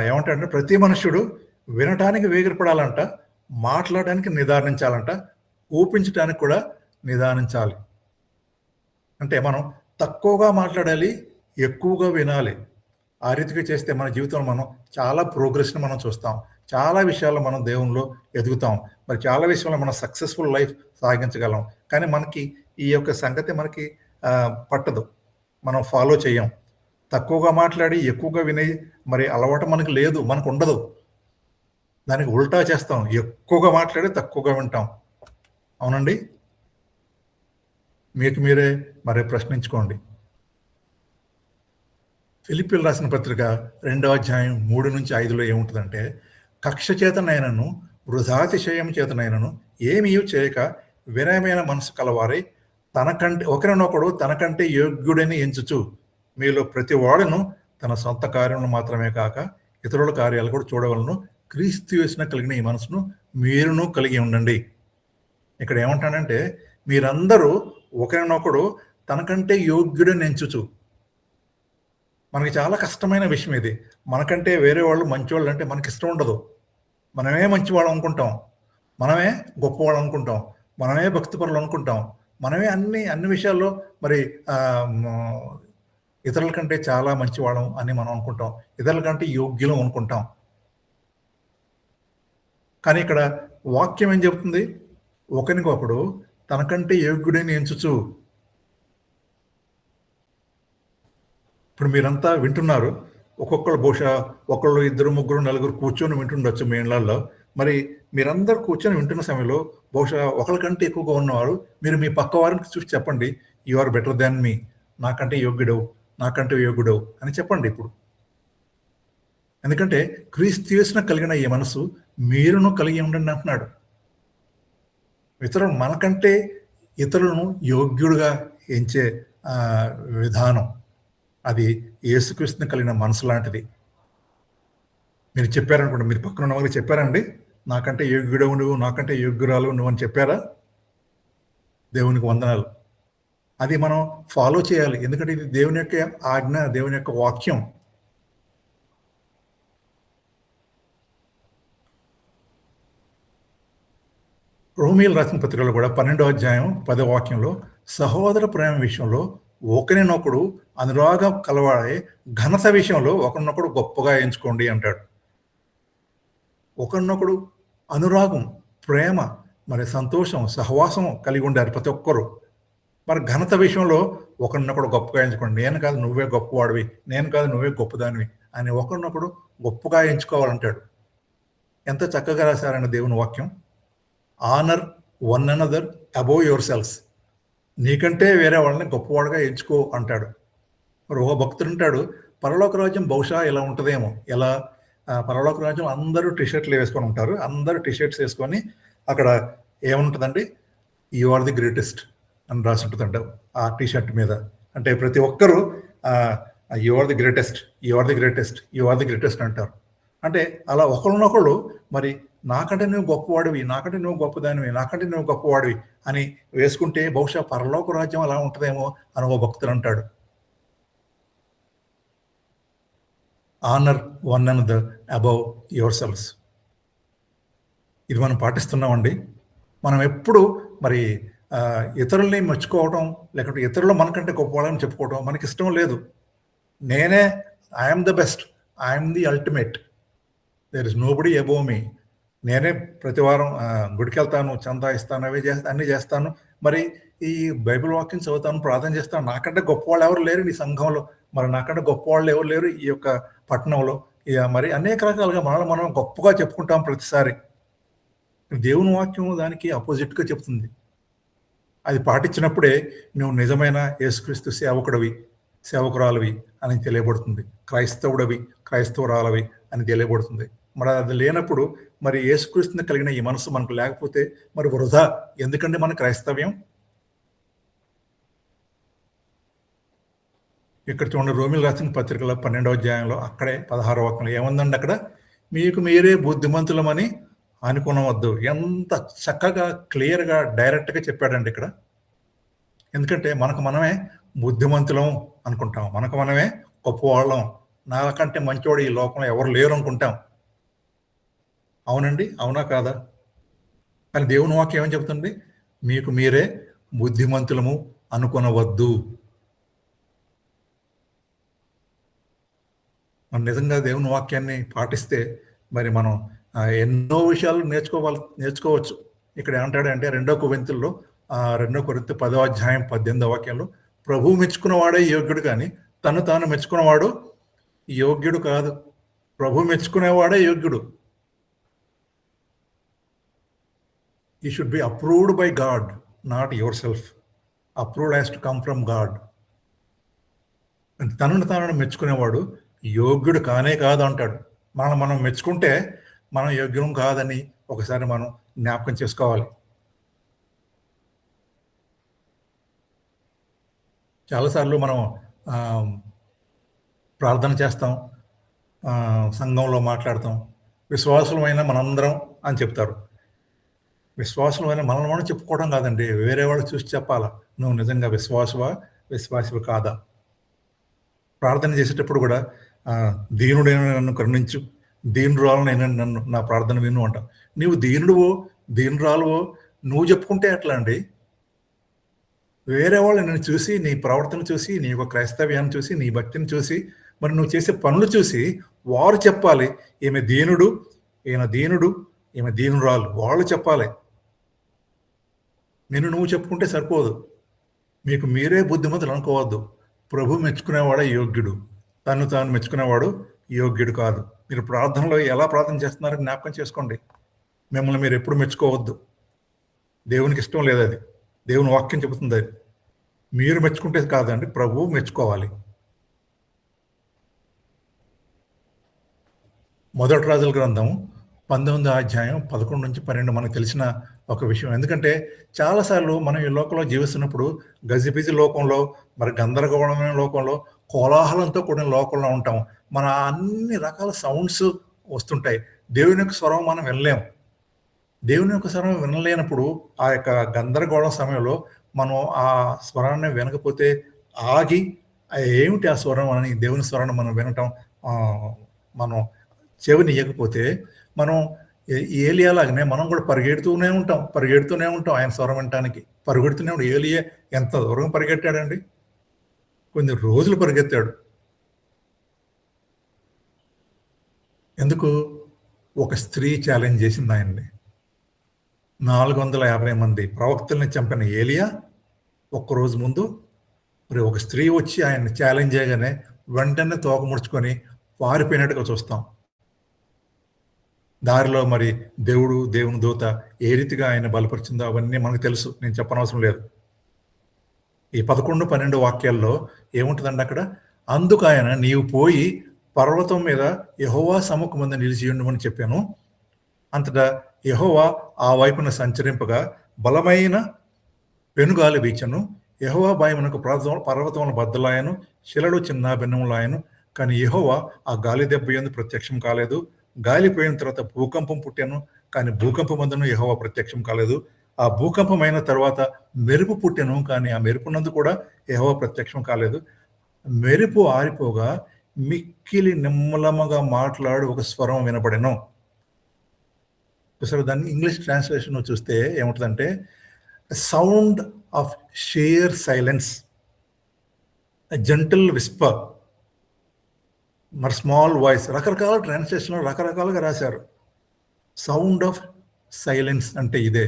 ఏమంటాడంటే ప్రతి మనుష్యుడు వినటానికి వేగిరపడాలంట, మాట్లాడడానికి నిదానించాలంట, ఊపించడానికి కూడా నిదానించాలి. అంటే మనం తక్కువగా మాట్లాడాలి, ఎక్కువగా వినాలి. ఆ రీతిగా చేస్తే మన జీవితంలో మనం చాలా ప్రోగ్రెస్‌ని మనం చూస్తాం. చాలా విషయాల్లో మనం దేవునిలో ఎదుగుతాం. మరి చాలా విషయాల్లో మనం సక్సెస్‌ఫుల్ లైఫ్ సాగించగలం. కానీ మనకి ఈ యొక్క సంగతి మనకి పట్టదు. మనం ఫాలో చేయం. తక్కువగా మాట్లాడి, ఎక్కువగా వినే మరి అలవాటు మనకు లేదు. మనకుండదు. దానికి ఉల్టా చేస్తాం. ఎక్కువగా మాట్లాడి, తక్కువగా వింటాం. అవునండి? మీకు మీరే మరి ప్రశ్నించుకోండి. ఫిలిప్పీయులకు రాసిన పత్రిక 2వ అధ్యాయం 3-5లో ఏముంటదంటే, కక్ష చేతనైనను, వృధాతిశయం చేతనైనను ఏమీయు చేయక వినయమైన మనసు కలవారై ఒకరినొకడు తనకంటే యోగ్యుడని ఎంచుచు మీలో ప్రతి వాడును తన సొంత కార్యములను మాత్రమే కాక ఇతరుల కార్యాలు కూడా చూడవలను. క్రీస్తు యేసున కలిగిన ఈ మనసును మీరును కలిగి ఉండండి. ఇక్కడ ఏమంటానంటే, మీరందరూ ఒకరినొకడు తనకంటే యోగ్యుడని ఎంచుచు. మనకి చాలా కష్టమైన విషయం ఇది. మనకంటే వేరే వాళ్ళు మంచివాళ్ళు అంటే మనకి ఇష్టం ఉండదు. మనమే మంచివాళ్ళం అనుకుంటాం. మనమే గొప్పవాళ్ళం అనుకుంటాం. మనమే భక్తిపరులు అనుకుంటాం. మనమే అన్ని విషయాల్లో మరి ఇతరుల కంటే చాలా మంచివాళ్ళం అని మనం అనుకుంటాం. ఇతరుల కంటే యోగ్యులం అనుకుంటాం. కానీ ఇక్కడ వాక్యం ఏం చెబుతుంది? ఒకరికొకడు తనకంటే యోగ్యుడని ఎంచుచు. ఇప్పుడు మీరంతా వింటున్నారు. ఒక్కొక్కరు బహుశా ఒకళ్ళు, ఇద్దరు, ముగ్గురు, నలుగురు కూర్చొని వింటుండొచ్చు మీ ఇళ్లల్లో. మరి మీరందరూ కూర్చొని వింటున్న సమయంలో బహుశా ఒకరికంటే ఎక్కువగా ఉన్నవారు మీరు మీ పక్క వారికి చూసి చెప్పండి, యు ఆర్ బెటర్ దాన్ మీ. నాకంటే యోగ్యుడవు, నాకంటే యోగ్యుడవు అని చెప్పండి ఇప్పుడు. ఎందుకంటే క్రీస్తు యేసున కలిగిన ఈ మనసు మీరును కలిగి ఉండండి అంటున్నాడు. మనకంటే ఇతరులను యోగ్యుడుగా ఎంచే విధానం అది యేసుక్రీస్తుని కలిగిన మనసు లాంటిది. మీరు చెప్పారనుకోండి, మీరు పక్కన ఉన్న వాళ్ళకి చెప్పారండి, నాకంటే యోగ్యుడవు నువ్వు, నాకంటే యోగ్యురాలు నువ్వు అని చెప్పారా? దేవునికి వందనాలు. అది మనం ఫాలో చేయాలి. ఎందుకంటే ఇది దేవుని యొక్క ఆజ్ఞ, దేవుని యొక్క వాక్యం. రోమీయులకు రాసిన పత్రికలో కూడా 12వ అధ్యాయం 10వ వాక్యంలో సహోదర ప్రేమ విషయంలో ఒకరినొకడు అనురాగం కలవాడే ఘనత విషయంలో ఒకరినొకడు గొప్పగా ఎంచుకోండి అంటాడు. ఒకరినొకడు అనురాగం, ప్రేమ, మరి సంతోషం, సహవాసం కలిగి ఉండారు ప్రతి ఒక్కరు. మరి ఘనత విషయంలో ఒకరినొకడు గొప్పగా ఎంచుకోండి. నేను కాదు నువ్వే గొప్పవాడివి, నేను కాదు నువ్వే గొప్పదానివి అని ఒకరినొకడు గొప్పగా ఎంచుకోవాలంటాడు. ఎంత చక్కగా రాశారండి దేవుని వాక్యం. Honour one another above your cells. నీకంటే వేరే వాళ్ళని గొప్పవాడుగా ఎంచుకో అంటాడు. మరి ఒక భక్తుడు ఉంటాడు, పరలోక రాజ్యం బహుశా ఇలా ఉంటుందేమో. ఎలా? పరలోక రాజ్యం అందరూ టీషర్ట్లు వేసుకొని ఉంటారు. అందరూ టీషర్ట్స్ వేసుకొని అక్కడ ఏముంటుందండి, యు ఆర్ ది గ్రేటెస్ట్ అని రాసి ఉంటుందంట ఆ టీషర్ట్ మీద. అంటే ప్రతి ఒక్కరూ you are the greatest, you are the greatest, you are the greatest అంటారు. అంటే అలా ఒకరినొకళ్ళు మరి నాకంటే నువ్వు గొప్పవాడివి, నాకంటే నువ్వు గొప్పదానివి, నాకంటే నువ్వు గొప్పవాడివి అని వేసుకుంటే బహుశా పరలోక రాజ్యం అలా ఉంటుందేమో అని ఒక భక్తుడు అంటాడు. Honour one another above your cells. ఇది మనం పాటిస్తున్నామండి. మనం ఎప్పుడు మరి ఇతరుల్ని మెచ్చుకోవడం, లేకపోతే ఇతరులు మనకంటే గొప్పవాళ్ళని చెప్పుకోవడం మనకి ఇష్టం లేదు. నేనే I'm the best, I'm the ultimate, there is nobody above me. నేనే ప్రతి వారం గుడికి వెళ్తాను, చందా ఇస్తాను, అన్నీ చేస్తాను. మరి ఈ బైబిల్ వాక్యం చదువుతాను, ప్రార్థన చేస్తాను. నాకంటే గొప్పవాళ్ళు ఎవరు లేరు ఈ సంఘంలో, మరి నాకంటే గొప్పవాళ్ళు ఎవరు లేరు ఈ యొక్క పట్టణంలో. మరి అనేక రకాలుగా మనం గొప్పగా చెప్పుకుంటాం ప్రతిసారి. దేవుని వాక్యం దానికి అపోజిట్గా చెప్తుంది. అది పాటించినప్పుడే నువ్వు నిజమైన యేసుక్రీస్తు సేవకురాలివి అని తెలియబడుతుంది. క్రైస్తవుడవి, క్రైస్తవురాలవి అని తెలియబడుతుంది. మరి అది లేనప్పుడు మరి యేసుక్రీస్తుని కలిగిన ఈ మనసు మనకు లేకపోతే మరి వృధా. ఎందుకంటే మన క్రైస్తవ్యం. ఇక్కడ చూడండి, రోమిల్ రాసిన పత్రికలో 12వ అధ్యాయంలో అక్కడే 16వ వాక్యంలో ఏముందండి? అక్కడ మీకు మీరే బుద్ధిమంతులమని అనుకునవద్దు. ఎంత చక్కగా క్లియర్గా డైరెక్ట్గా చెప్పాడండి ఇక్కడ. ఎందుకంటే మనకు మనమే బుద్ధిమంతులం అనుకుంటాం, మనకు మనమే గొప్పవాళ్ళం, నాకంటే మంచివాడు ఈ లోకంలో ఎవరు లేరు అనుకుంటాం. అవునండి, అవునా కాదా? కానీ దేవుని వాక్యం ఏమని చెప్తుంది? మీకు మీరే బుద్ధిమంతులము అనుకొనవద్దు. మనం నిజంగా దేవుని వాక్యాన్ని పాటిస్తే మరి మనం ఎన్నో విషయాలు నేర్చుకోవచ్చు. ఇక్కడ ఏమంటాడంటే 2 కొరింథీయుల్లో 2 కొరింథీ 10వ అధ్యాయం 18వ వాక్యంలో, ప్రభువు మెచ్చుకున్నవాడే యోగ్యుడు కానీ తను తాను మెచ్చుకున్నవాడు యోగ్యుడు కాదు. ప్రభు మెచ్చుకునేవాడే యోగ్యుడు. You should be approved by God, not yourself. Approved has to come from God. తనను తాను మెచ్చుకునేవాడు యోగ్యుడు కానే కాదు అంటాడు. మనం మెచ్చుకుంటే మనం యోగ్యం కాదని ఒకసారి మనం జ్ఞాపకం చేసుకోవాలి. చాలాసార్లు మనం ప్రార్థన చేస్తాం, సంఘంలో మాట్లాడతాం, విశ్వాసులమైన మనందరం అని చెప్తారు. విశ్వాసులమైన మనల్ని మనం చెప్పుకోవడం కాదండి, వేరే వాళ్ళు చూసి చెప్పాలా నువ్వు నిజంగా విశ్వాసివి కాదా. ప్రార్థన చేసేటప్పుడు కూడా దీనుడైన నన్ను కరుణించు, దీనురాలనైనా నన్ను నా ప్రార్థన విను అంటాం. నీవు దీనుడువో దీనురాలువో నువ్వు చెప్పుకుంటే ఎట్లా అండి? వేరే వాళ్ళు నిన్ను చూసి, నీ ప్రవర్తన చూసి, నీ యొక్క క్రైస్తవ్యాన్ని చూసి, నీ భక్తిని చూసి, మరి నువ్వు చేసే పనులు చూసి వారు చెప్పాలి ఈమె దీనుడు, ఈయన దీనుడు, ఈమె దీనురాలు. వాళ్ళు చెప్పాలి. నువ్వు చెప్పుకుంటే సరిపోదు. మీకు మీరే బుద్ధిమంతులు అనుకోవద్దు. ప్రభు మెచ్చుకునేవాడే యోగ్యుడు, తను తాను మెచ్చుకునేవాడు యోగ్యుడు కాదు. మీరు ప్రార్థనలో ఎలా ప్రార్థన చేస్తున్నారో జ్ఞాపకం చేసుకోండి. మిమ్మల్ని మీరు ఎప్పుడు మెచ్చుకోవద్దు. దేవునికి ఇష్టం లేదు అది. దేవుని వాక్యం చెబుతుంది అది. మీరు మెచ్చుకుంటే కాదండి, ప్రభువు మెచ్చుకోవాలి. మొదటి రాజుల గ్రంథం 19వ అధ్యాయం 11 నుంచి 12 మనకు తెలిసిన ఒక విషయం. ఎందుకంటే చాలాసార్లు మనం ఈ లోకంలో జీవిస్తున్నప్పుడు గజిబిజి లోకంలో, మరి గందరగోళమైన లోకంలో, కోలాహలంతో కూడిన లోకంలో ఉంటాం. మన అన్ని రకాల సౌండ్స్ వస్తుంటాయి. దేవుని యొక్క స్వరం మనం వినలేం. దేవుని యొక్క స్వరం వినలేనప్పుడు ఆ యొక్క గందరగోళ సమయంలో మనం ఆ స్వరాన్ని వినకపోతే ఆగి ఏమిటి ఆ స్వరం అని దేవుని స్వరాన్ని మనం వినటం మనం చెవిని ఇవ్వకపోతే మనం ఏలియాలాగానే మనం కూడా పరిగెడుతూనే ఉంటాం ఆయన స్వరం వినటానికి. పరిగెడుతూనే ఉంటాం. ఏలియా ఎంత దూరం పరిగెట్టాడండి? కొన్ని రోజులు పరిగెత్తాడు. ఎందుకు? ఒక స్త్రీ ఛాలెంజ్ చేసింది ఆయన్ని. 450 మంది ప్రవక్తల్ని చంపిన ఏలియా ఒక్కరోజు ముందు మరి ఒక స్త్రీ వచ్చి ఆయన్ని ఛాలెంజ్ చేయగానే వెంటనే తోక ముడుచుకొని పారిపోయినట్టుగా చూస్తాం. దారిలో మరి దేవుని దూత ఏ రీతిగా ఆయన బలపరిచిందో అవన్నీ మనకు తెలుసు, నేను చెప్పనవసరం లేదు. ఈ 11, 12 వాక్యాల్లో ఏముంటుందండి అక్కడ? అందుకు ఆయన నీవు పోయి పర్వతం మీద యెహోవా సముఖమందు నిలిచి ఉండమని చెప్పాను. అంతటా యెహోవా ఆ వైపున సంచరింపగా బలమైన పెనుగాలి వీచను. యెహోవా భయమునకు పర్వతముల బద్దలాయను, శిలలు చిన్న భిన్నములాయను. కానీ యెహోవా ఆ గాలి దెబ్బ యందు ప్రత్యక్షం కాలేదు. గాలి పోయిన తర్వాత భూకంపం పుట్టాను, కానీ భూకంపమందును యెహోవా ప్రత్యక్షం కాలేదు. ఆ భూకంపమైన తర్వాత మెరుపు పుట్టాను, కానీ ఆ మెరుపునందు కూడా యెహోవా ప్రత్యక్షం కాలేదు. మెరుపు ఆరిపోగా మిక్కిలి నిమ్మలముగా మాట్లాడు ఒక స్వరం వినపడెను. అసలు దాన్ని ఇంగ్లీష్ ట్రాన్స్లేషన్ చూస్తే ఏముంటుందంటే sound of sheer silence, gentle whisper, మరి స్మాల్ వాయిస్. రకరకాల ట్రాన్స్లేషన్లో రకరకాలుగా రాశారు. సౌండ్ ఆఫ్ సైలెన్స్ అంటే ఇదే.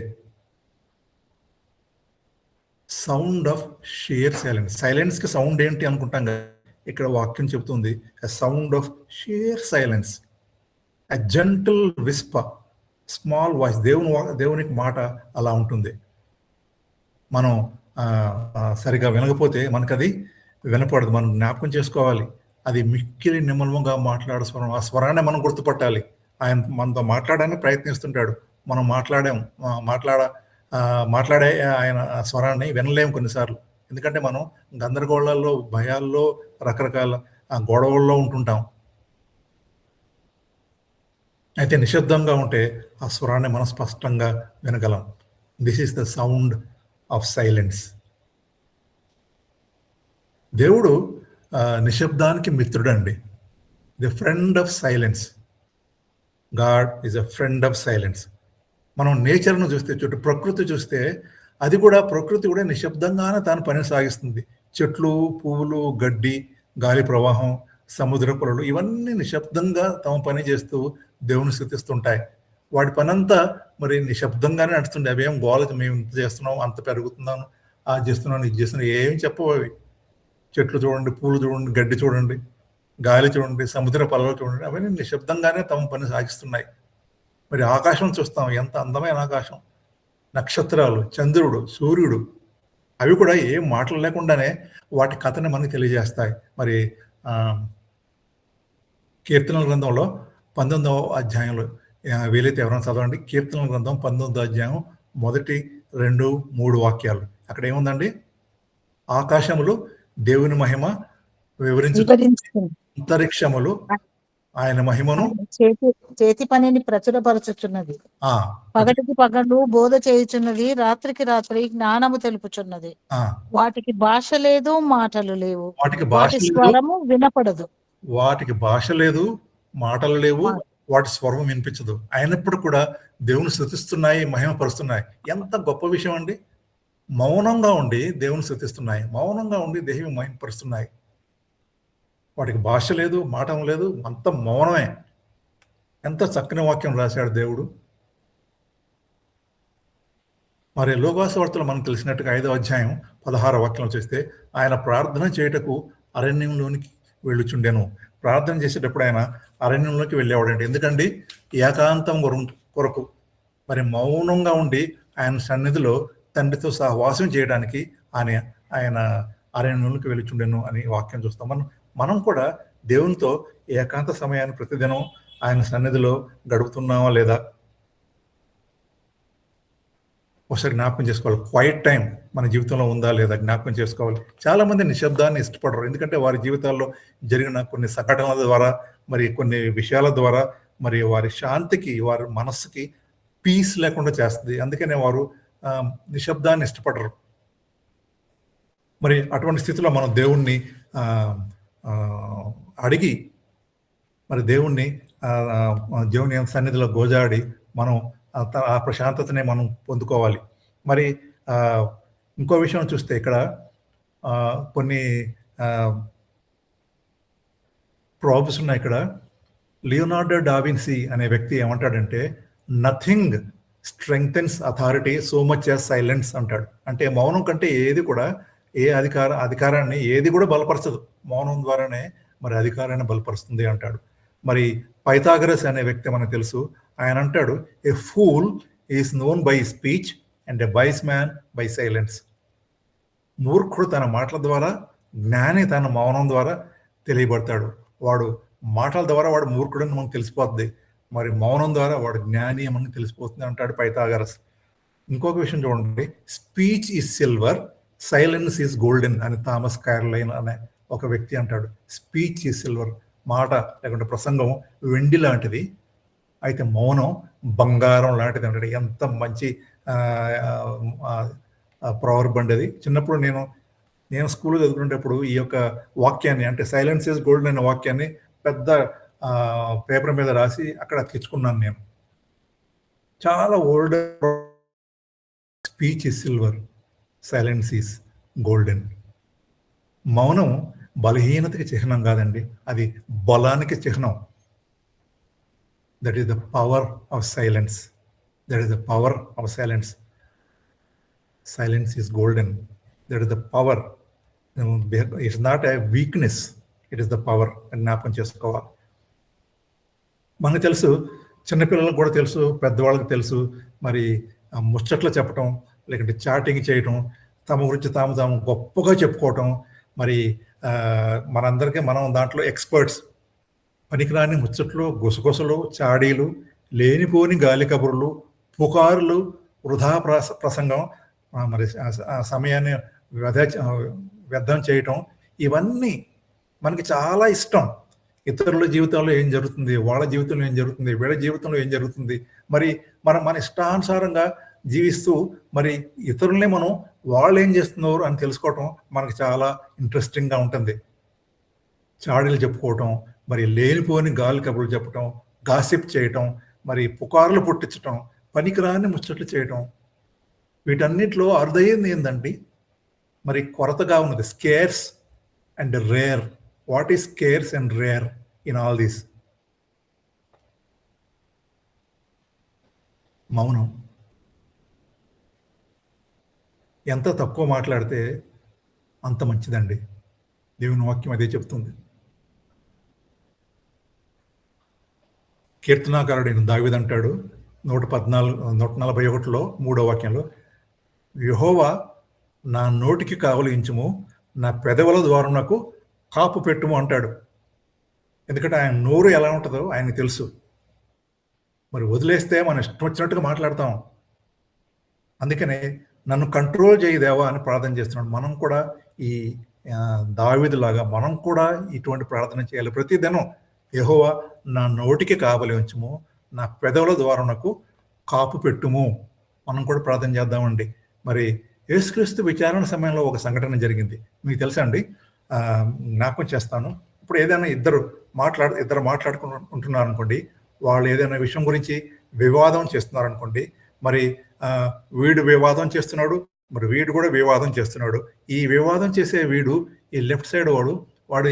Sound of sheer silence. సైలెన్స్కి సౌండ్ ఏంటి అనుకుంటాం కదా, ఇక్కడ వాక్యం చెబుతుంది sound of sheer silence, a gentle whisper, small voice. దేవునికి మాట అలా ఉంటుంది. మనం సరిగా వినకపోతే మనకు అది వినపడదు. మనం జ్ఞాపకం చేసుకోవాలి. అది మిక్కిలి నిమ్మలముగా మాట్లాడే స్వరం. ఆ స్వరాన్ని మనం గుర్తుపట్టాలి. ఆయన మనతో మాట్లాడడానికి ప్రయత్నిస్తుంటాడు. మనం మాట్లాడే ఆయన స్వరాన్ని వినలేము కొన్నిసార్లు. ఎందుకంటే మనం గందరగోళాల్లో, భయాల్లో, రకరకాల గొడవల్లో ఉంటుంటాం. అయితే నిశ్శబ్దంగా ఉంటే ఆ స్వరాన్ని మనం స్పష్టంగా వినగలం. This is the sound of silence. దేవుడు నిశ్శబ్దానికి మిత్రుడండి. The friend of silence. God is a friend of silence. మనం నేచర్ను చూస్తే చుట్టూ ప్రకృతి చూస్తే ప్రకృతి కూడా నిశ్శబ్దంగానే తాను పని సాగిస్తుంది. చెట్లు, పువ్వులు, గడ్డి, గాలి ప్రవాహం, సముద్ర పొలలు ఇవన్నీ నిశ్శబ్దంగా తమ పని చేస్తూ దేవుని స్తుతిస్తుంటాయి. వాటి పనంతా మరి నిశ్శబ్దంగానే నడుస్తుంది. అవేం గోల మేము ఇంత చేస్తున్నాం, అంత పెరుగుతున్నాను, అది చేస్తున్నాను, ఇది చేస్తున్నాను ఏం చెప్పవు అవి. చెట్లు చూడండి, పూలు చూడండి, గడ్డి చూడండి, గాలి చూడండి, సముద్ర పొలాలు చూడండి, అవన్నీ నిశ్శబ్దంగానే తమ పని సాగిస్తున్నాయి. మరి ఆకాశం చూస్తాం, ఎంత అందమైన ఆకాశం, నక్షత్రాలు, చంద్రుడు, సూర్యుడు, అవి కూడా ఏం మాటలు లేకుండానే వాటి కథని మనకి తెలియజేస్తాయి. మరి కీర్తనల గ్రంథంలో 19వ అధ్యాయంలో వీలైతే ఎవరైనా చదవండి. కీర్తనల గ్రంథం 19వ అధ్యాయం 1, 2, 3 వాక్యాలు. అక్కడ ఏముందండి? ఆకాశములు దేవుని మహిమ వివరించు, అంతరిక్షములు ఆయన మహిమను చేతి పనిని ప్రచురపరచుచున్నది. పగటికి పగలు బోధ చేయుచున్నది, రాత్రికి రాత్రి జ్ఞానము తెలుపుచున్నది. వాటికి భాష లేదు, మాటలు లేవు, వాటి స్వరము వినపడదు. వాటికి భాష లేదు, మాటలు లేవు, వాటి స్వరం వినిపించదు. అయినప్పుడు కూడా దేవుని స్తుతిస్తున్నాయి, మహిమపరుస్తున్నాయి. ఎంత గొప్ప విషయం అండి! మౌనంగా ఉండి దేవుని స్తుతిస్తున్నాయి, మౌనంగా ఉండి దేవుని మహిమపరుస్తున్నాయి. వాటికి భాష లేదు, మాటం లేదు, అంత మౌనమే. ఎంత చక్కని వాక్యం రాశాడు దేవుడు. మరి లోకాసు వార్తలు మనకు తెలిసినట్టుగా 5వ అధ్యాయం 16వ వాక్యం చూస్తే, ఆయన ప్రార్థన చేయుటకు అరణ్యంలోనికి వెళ్ళుచుండెను. ప్రార్థన చేసేటప్పుడు ఆయన అరణ్యంలోకి వెళ్ళేవాడండి. ఎందుకండి? ఏకాంతం కొరకు, మరి మౌనంగా ఉండి ఆయన సన్నిధిలో తండ్రితో సహవాసం చేయడానికి ఆయన అరణ్యంలోకి వెళ్ళుచుండెను అని వాక్యం చూస్తాం. మనం కూడా దేవునితో ఏకాంత సమయాన్ని ప్రతిదినం ఆయన సన్నిధిలో గడుపుతున్నామా లేదా ఒకసారి జ్ఞాపకం చేసుకోవాలి. క్వైట్ టైం మన జీవితంలో ఉందా లేదా జ్ఞాపకం చేసుకోవాలి. చాలా మంది నిశ్శబ్దాన్ని ఇష్టపడరు. ఎందుకంటే వారి జీవితాల్లో జరిగిన కొన్ని సంఘటనల ద్వారా, మరి కొన్ని విషయాల ద్వారా, మరి వారి శాంతికి, వారి మనస్సుకి పీస్ లేకుండా చేస్తుంది. అందుకనే వారు నిశ్శబ్దాన్ని ఇష్టపడరు. మరి అటువంటి స్థితిలో మనం దేవుణ్ణి అడిగి, మరి దేవుని సన్నిధిలో గోజాడి మనం ఆ ప్రశాంతతనే మనం పొందుకోవాలి. మరి ఇంకో విషయం చూస్తే ఇక్కడ కొన్ని ప్రాబ్స్ ఉన్నాయి. ఇక్కడ లియోనార్డో డావిన్సీ అనే వ్యక్తి ఏమంటాడంటే, nothing strengthens authority so much as silence అంటాడు. అంటే మౌనం కంటే ఏది కూడా అధికారాన్ని ఏది కూడా బలపరచదు. మౌనం ద్వారానే మరి అధికారాన్ని బలపరుస్తుంది అంటాడు. మరి పైథాగరస్ అనే వ్యక్తి మనకు తెలుసు. ఆయన అంటాడు, ఏ pool is known by speech and a vice man by silence. మూర్ఖుడు తన మాటల ద్వారా, జ్ఞాని తన మౌనం ద్వారా తెలియబడతాడు. వాడు మాటల ద్వారా వాడు మూర్ఖుడని మనకు తెలిసిపోతుంది, మరి మౌనం ద్వారా వాడు జ్ఞాని మనకు తెలిసిపోతుంది అంటాడు పైథాగరస్. ఇంకొక విషయం చూడండి, speech is silver, silence is golden అని థామస్ కార్లైన్ అనే ఒక వ్యక్తి అంటాడు. స్పీచ్ ఈజ్ సిల్వర్, మాట లేకుంటే ప్రసంగం వెండి లాంటిది, అయితే మౌనం బంగారం లాంటిది అంటాడు. ఎంత మంచి ప్రవర్బ్ అండి అది. చిన్నప్పుడు నేను స్కూల్లో చదువుకునేటప్పుడు ఈ యొక్క వాక్యాన్ని, అంటే సైలెన్స్ ఈజ్ గోల్డెన్ అనే వాక్యాన్ని పెద్ద పేపర్ మీద రాసి అక్కడ తెచ్చుకున్నాను నేను. చాలా old. Speech is silver, silence is golden. మౌనం బలహీనతకి చిహ్నం కాదండి, అది బలానికి చిహ్నం. That is the power of silence. That is the power of silence. Silence is golden. That is the power. It's not a weakness, it is the power అని జ్ఞాపకం చేసుకోవాలి. మనకు తెలుసు, చిన్నపిల్లలకు కూడా తెలుసు, పెద్దవాళ్ళకి తెలుసు, మరి ముచ్చట్లు చెప్పటం, లేకుంటే చాటింగ్ చేయటం, తమ గురించి తాము గొప్పగా చెప్పుకోవటం, మరి మనందరికీ మనం దాంట్లో ఎక్స్పర్ట్స్. పనికిరాని ముచ్చట్లు, గుసగుసలు, చాడీలు, లేనిపోని గాలి కబుర్లు, పుకారులు, వృధా ప్రసంగం, మరి సమయాన్ని వ్యర్థం చేయటం, ఇవన్నీ మనకి చాలా ఇష్టం. ఇతరుల జీవితంలో ఏం జరుగుతుంది, వాళ్ళ జీవితంలో ఏం జరుగుతుంది, వీళ్ళ జీవితంలో ఏం జరుగుతుంది, మరి మన ఇష్టానుసారంగా జీవిస్తూ మరి ఇతరుల్ని మనం వాళ్ళు ఏం చేస్తున్నారు అని తెలుసుకోవటం మనకి చాలా ఇంట్రెస్టింగ్గా ఉంటుంది. చాడీలు చెప్పుకోవటం, మరి లేనిపోని గాలి కబుర్లు చెప్పటం, గాసిప్ చేయటం, మరి పుకార్లు పుట్టించటం, పనికిరాని ముచ్చట్లు చేయటం, వీటన్నిటిలో అరుదైంది ఏందండి? మరి కొరతగా ఉన్నది scares and rare. What is scares and rare in all this? మౌనం. ఎంత తక్కువ మాట్లాడితే అంత మంచిదండి. దేవుని వాక్యం అదే చెప్తుంది. కీర్తనాకారుడైన దావీదు అంటాడు 141లో 3వ వాక్యంలో, యెహోవా నా నోటికి కావలించుము, నా పెదవుల ద్వారమునకు కాపు పెట్టుము అంటాడు. ఎందుకంటే ఆయన నోరు ఎలా ఉంటుందో ఆయనకు తెలుసు. మరి వదిలేస్తే మనం ఇష్టం వచ్చినట్టుగా మాట్లాడతాం. అందుకనే నన్ను కంట్రోల్ చేయదేవా అని ప్రార్థన చేస్తున్నాడు. మనం కూడా ఈ దావీదులాగా మనం కూడా ఇటువంటి ప్రార్థన చేయాలి. ప్రతిదినం యెహోవా నా నోటికి కావలి ఉంచుము, నా పెదవుల ద్వారమునకు కాపు పెట్టుము. మనం కూడా ప్రార్థన చేద్దామండి. మరి యేసుక్రీస్తు విచారణ సమయంలో ఒక సంఘటన జరిగింది. మీకు తెలుసా అండి? జ్ఞాపకం చేస్తాను. ఇప్పుడు ఏదైనా ఇద్దరు మాట్లాడుకుంటున్నారు అనుకోండి, వాళ్ళు ఏదైనా విషయం గురించి వివాదం చేస్తున్నారు అనుకోండి, మరి వీడు వివాదం చేస్తున్నాడు, మరి వీడు కూడా వివాదం చేస్తున్నాడు. ఈ వివాదం చేసే వీడు, ఈ లెఫ్ట్ సైడ్ వాడు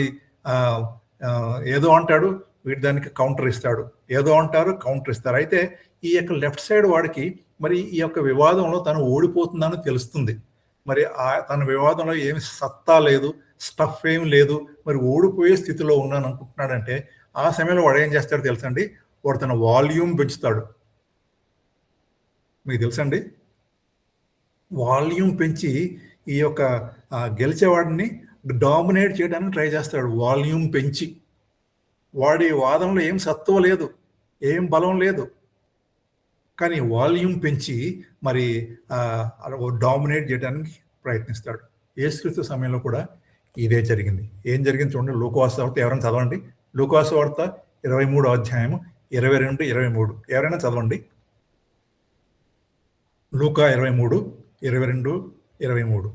ఏదో అంటాడు, వీడు దానికి కౌంటర్ ఇస్తాడు, ఏదో అంటారు కౌంటర్ ఇస్తారు. అయితే ఈ యొక్క లెఫ్ట్ సైడ్ వాడికి మరి ఈ యొక్క వివాదంలో తను ఓడిపోతుందని తెలుస్తుంది. మరి తన వివాదంలో ఏమి సత్తా లేదు, స్టఫ్ ఏమి లేదు, మరి ఓడిపోయే స్థితిలో ఉన్నాను అనుకుంటున్నాడంటే ఆ సమయంలో వాడు ఏం చేస్తాడు తెలుసండి? వాడు తన వాల్యూమ్ పెంచుతాడు. మీకు తెలుసండి? వాల్యూమ్ పెంచి ఈ యొక్క గెలిచేవాడిని డామినేట్ చేయడానికి ట్రై చేస్తాడు. వాల్యూమ్ పెంచి, వాడి వాదంలో ఏం సత్వం లేదు, ఏం బలం లేదు, కానీ వాల్యూమ్ పెంచి మరి డామినేట్ చేయడానికి ప్రయత్నిస్తాడు. యేసుక్రీస్తు సమయంలో కూడా ఇదే జరిగింది. ఏం జరిగింది చూడండి. లూకాసు వార్త ఎవరైనా చదవండి. లూకాసు వార్త 23వ అధ్యాయం 22, 23 ఎవరైనా చదవండి. లూకా 23, 22, 23.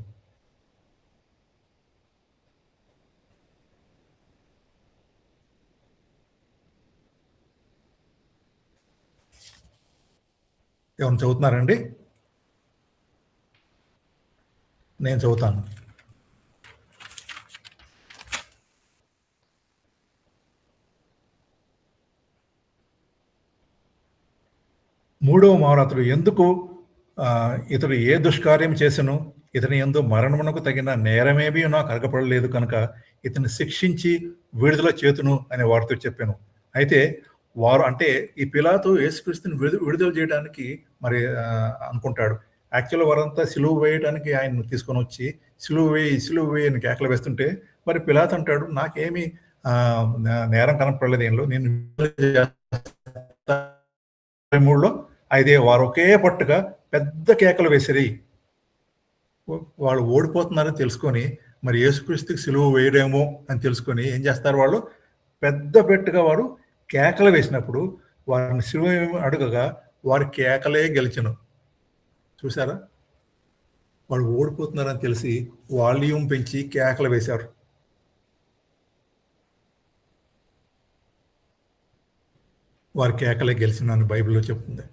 ఏమైనా చదువుతున్నారండి? నేను చదువుతాను. మూడవ మారు అతడు ఎందుకు ఇతడు ఏ దుష్కార్యం చేసెను, ఇతని యందు మరణమునకు తగిన నేరమేమీ నాకు అరగపడలేదు కనుక ఇతన్ని శిక్షించి విడుదల చేతును అని వారితో చెప్పాను. అయితే వారు, అంటే ఈ పిలాతు యేసుక్రీస్తుని విడుదల చేయడానికి మరి అనుకుంటాడు. యాక్చువల్గా వారంతా సిలువ వేయడానికి ఆయన తీసుకొని వచ్చి సిలువ వేయి అని కేకలు వేస్తుంటే మరి పిలాతు అంటాడు, నాకేమీ నేరం కనపడలేదు, ఏంలో నేను 23లో అయితే వారు ఒకే పట్టుగా పెద్ద కేకలు వేసిరి. వాళ్ళు ఓడిపోతున్నారని తెలుసుకొని మరి యేసుక్రీస్తుకి సిలువ వేయడేమో అని తెలుసుకొని ఏం చేస్తారు, వాళ్ళు పెద్ద పెట్టుగా వారు కేకలు వేసినప్పుడు వారిని సిలువ అడుగగా వారి కేకలే గెలిచెను. చూసారా? వాళ్ళు ఓడిపోతున్నారని తెలిసి వాల్యూమ్ పెంచి కేకలు వేశారు. వారి కేకలే గెలిచినని బైబిల్లో చెప్తుంది.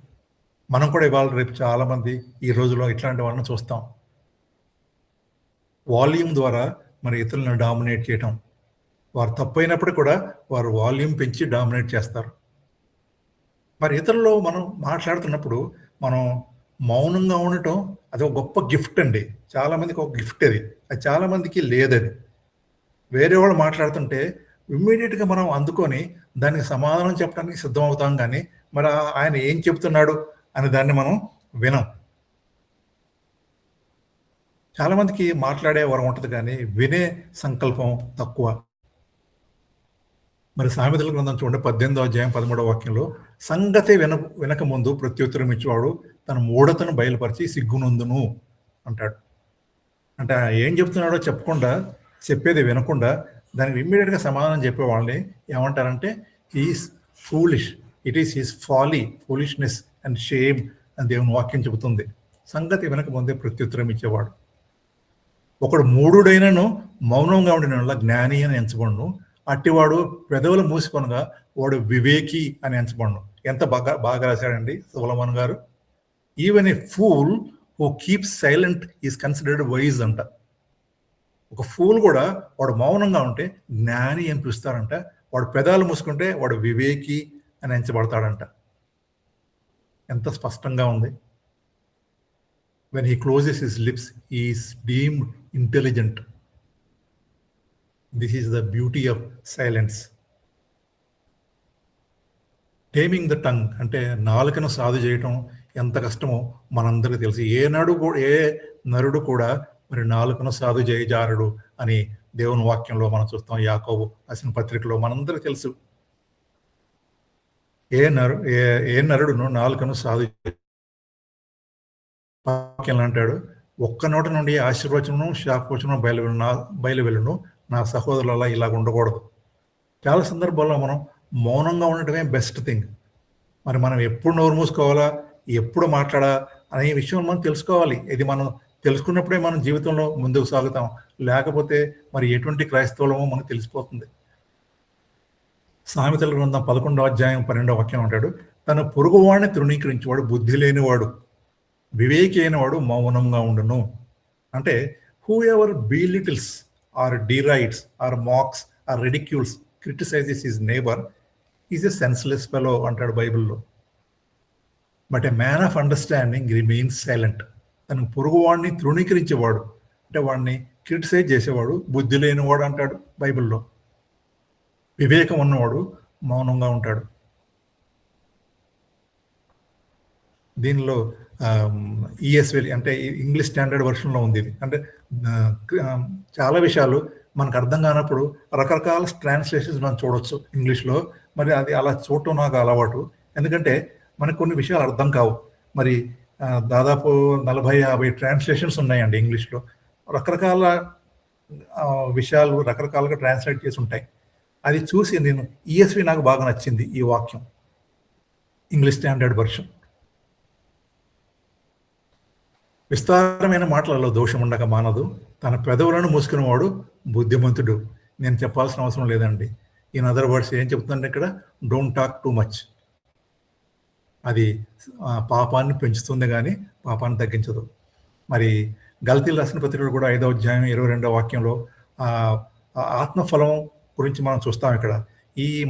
మనం కూడా ఇవాళ రేపు చాలామంది ఈ రోజులో ఇట్లాంటి వాళ్ళని చూస్తాం. వాల్యూమ్ ద్వారా మరి ఇతరులను డామినేట్ చేయటం. వారు తప్పైనప్పుడు కూడా వారు వాల్యూమ్ పెంచి డామినేట్ చేస్తారు. మరి ఇతరులు మనం మాట్లాడుతున్నప్పుడు మనం మౌనంగా ఉండటం అది ఒక గొప్ప గిఫ్ట్ అండి. చాలామందికి ఒక గిఫ్ట్ అది చాలామందికి లేదది. వేరే వాళ్ళు మాట్లాడుతుంటే ఇమ్మీడియట్గా మనం అందుకొని దానికి సమాధానం చెప్పడానికి సిద్ధం అవుతాం, కానీ మరి ఆయన ఏం చెప్తున్నాడు అని దాన్ని మనం వినం. చాలామందికి మాట్లాడే వరం ఉంటుంది కానీ వినే సంకల్పం తక్కువ. మరి సామెతల గ్రంథం చూడండి 18వ అధ్యాయం 13వ వాక్యంలో, సంగతి వినక ముందు ప్రత్యుత్తరం ఇచ్చేవాడు తన మూఢతను బయలుపరిచి సిగ్గునందును అంటాడు. అంటే ఏం చెప్తున్నాడో చెప్పకుండా, చెప్పేది వినకుండా దానికి ఇమ్మీడియట్గా సమాధానం చెప్పేవాళ్ళని ఏమంటారంటే he is foolish, it is his foolishness and shame అని దేవుని వాక్యం చెబుతుంది. సంగతి వెనక ముందే ప్రత్యుత్తరం ఇచ్చేవాడు. ఒకడు మూఢుడైనను మౌనంగా ఉండిన వల్ల జ్ఞాని అని ఎంచబడును, అట్టివాడు పెదవులు మూసుకొనగా వాడు వివేకి అని ఎంచబడును. ఎంత బాగా రాశాడండి సొలొమోను గారు. Even a pool who keep silent is considered wise అంట. ఒక ఫూల్ కూడా వాడు మౌనంగా ఉంటే జ్ఞాని అని పిలుస్తారంట. వాడు పెదాలు మూసుకుంటే వాడు వివేకి అని ఎంచబడతాడంట. ఎంత స్పష్టంగా ఉంది. When he closes his lips, he is deemed intelligent. This is the beauty of silence. Taming the tongue అంటే నాలుకను సాధు చేయటం ఎంత కష్టమో మనందరికీ తెలుసు. ఏ నరుడు కూడా మరి నాలుకను సాధు చేయజారడు అని దేవుని వాక్యంలో మనం చూస్తాం. యాకోబు రాసిన పత్రికలో మనందరికీ తెలుసు. ఏ నరుడును నాలుకను సాధు వాక్యం అంటాడు, ఒక్క నోట నుండి ఆశీర్వచనం శాపవచనం బయలువెళ్ళును, నా సహోదరుల ఇలాగ ఉండకూడదు. చాలా సందర్భాల్లో మనం మౌనంగా ఉండటమే బెస్ట్ థింగ్. మరి మనం ఎప్పుడు నోరు మూసుకోవాలా, ఎప్పుడు మాట్లాడా అనే విషయం మనం తెలుసుకోవాలి. ఇది మనం తెలుసుకున్నప్పుడే మనం జీవితంలో ముందుకు సాగుతాం. లేకపోతే మరి ఎటువంటి క్రైస్తవులమో మనకు తెలిసిపోతుంది. సామెతల గ్రంథం 11వ అధ్యాయం 12వ వాక్యం అంటాడు, తన పొరుగువాడిని తృణీకరించేవాడు బుద్ధి లేనివాడు, వివేకి అయినవాడు మౌనంగా ఉండును. అంటే whoever belittles or derides or mocks or ridicules criticizes his neighbour is a senseless fellow అంటాడు బైబిల్లో. But a man of understanding remains silent. తనకు పొరుగువాడిని తృణీకరించేవాడు అంటే వాడిని క్రిటిసైజ్ చేసేవాడు బుద్ధి లేనివాడు అంటాడు బైబిల్లో. వివేకం ఉన్నవాడు మౌనంగా ఉంటాడు. దీనిలో ఈఎస్వి అంటే ఇంగ్లీష్ స్టాండర్డ్ వర్షన్లో ఉంది ఇది. అంటే చాలా విషయాలు మనకు అర్థం కానప్పుడు రకరకాల ట్రాన్స్లేషన్స్ మనం చూడవచ్చు ఇంగ్లీష్లో. మరి అది అలా చూడటం నాకు అలవాటు. ఎందుకంటే మనకు కొన్ని విషయాలు అర్థం కావు. మరి దాదాపు 40-50 ట్రాన్స్లేషన్స్ ఉన్నాయండి ఇంగ్లీష్లో. రకరకాల విషయాలు రకరకాలుగా ట్రాన్స్లేట్ చేసి ఉంటాయి. అది చూసి నేను ఈఎస్వి నాకు బాగా నచ్చింది ఈ వాక్యం, ఇంగ్లీష్ స్టాండర్డ్ వర్షన్. విస్తారమైన మాటలలో దోషం ఉండక మానదు, తన పెదవులను మూసుకునేవాడు బుద్ధిమంతుడు. నేను చెప్పాల్సిన అవసరం లేదండి. ఇన్ అదర్ వర్డ్స్ ఏం చెప్తుందంటే ఇక్కడ డోంట్ టాక్ టూ మచ్. అది పాపాన్ని పెంచుతుంది కానీ పాపాన్ని తగ్గించదు. మరి గల్తీలు రాసిన పత్రికలు కూడా 5వ అధ్యాయం 22వ వాక్యంలో ఆత్మఫలం గురించి మనం చూస్తాం. ఇక్కడ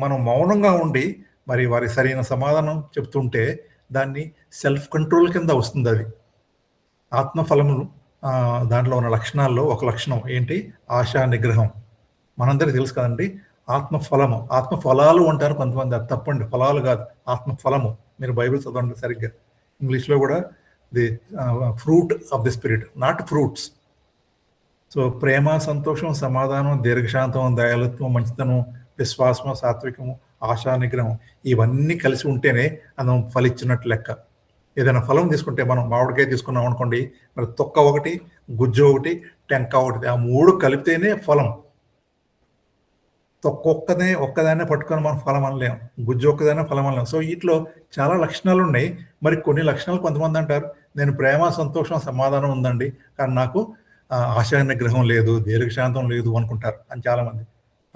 మనం మౌనంగా ఉండి మరి వారి సరైన సమాధానం చెప్తుంటే దాన్ని సెల్ఫ్ కంట్రోల్ కింద వస్తుంది. అది ఆత్మఫలములు దాంట్లో ఉన్న లక్షణాల్లో ఒక లక్షణం ఏంటి? ఆశా నిగ్రహం. మనందరికీ తెలుసు కదండి. ఆత్మఫలము, ఆత్మఫలాలు అంటారు కొంతమంది, అది తప్పండి. ఫలాలు కాదు, ఆత్మఫలము. మీరు బైబిల్ చదవండి సరిగ్గా. ఇంగ్లీష్లో కూడా the fruit of the spirit, not fruits. So ప్రేమ, సంతోషం, సమాధానం, దీర్ఘశాంతం, దయాలత్వం, మంచితనం, విశ్వాసము, సాత్వికము, ఆశా నిగ్రహం ఇవన్నీ కలిసి ఉంటేనే మనం ఫలిచ్చినట్టు లెక్క. ఏదైనా ఫలం తీసుకుంటే మనం మామిడికాయ తీసుకున్నాం అనుకోండి, మరి తొక్క ఒకటి, గుజ్జు ఒకటి, టెంక ఒకటి, ఆ 3 కలిపితేనే ఫలం. తొక్క ఒక్కదాన్నే పట్టుకొని మనం ఫలం అనలేం, గుజ్జు ఒక్కదానే ఫలం అనలేం. సో వీటిలో చాలా లక్షణాలు ఉన్నాయి. మరి కొన్ని లక్షణాలు కొంతమంది అంటారు, నేను ప్రేమ, సంతోషం, సమాధానం ఉందండి కానీ నాకు ఆశా నిగ్రహం లేదు, దీర్ఘశాంతం లేదు అనుకుంటారు అని చాలామంది.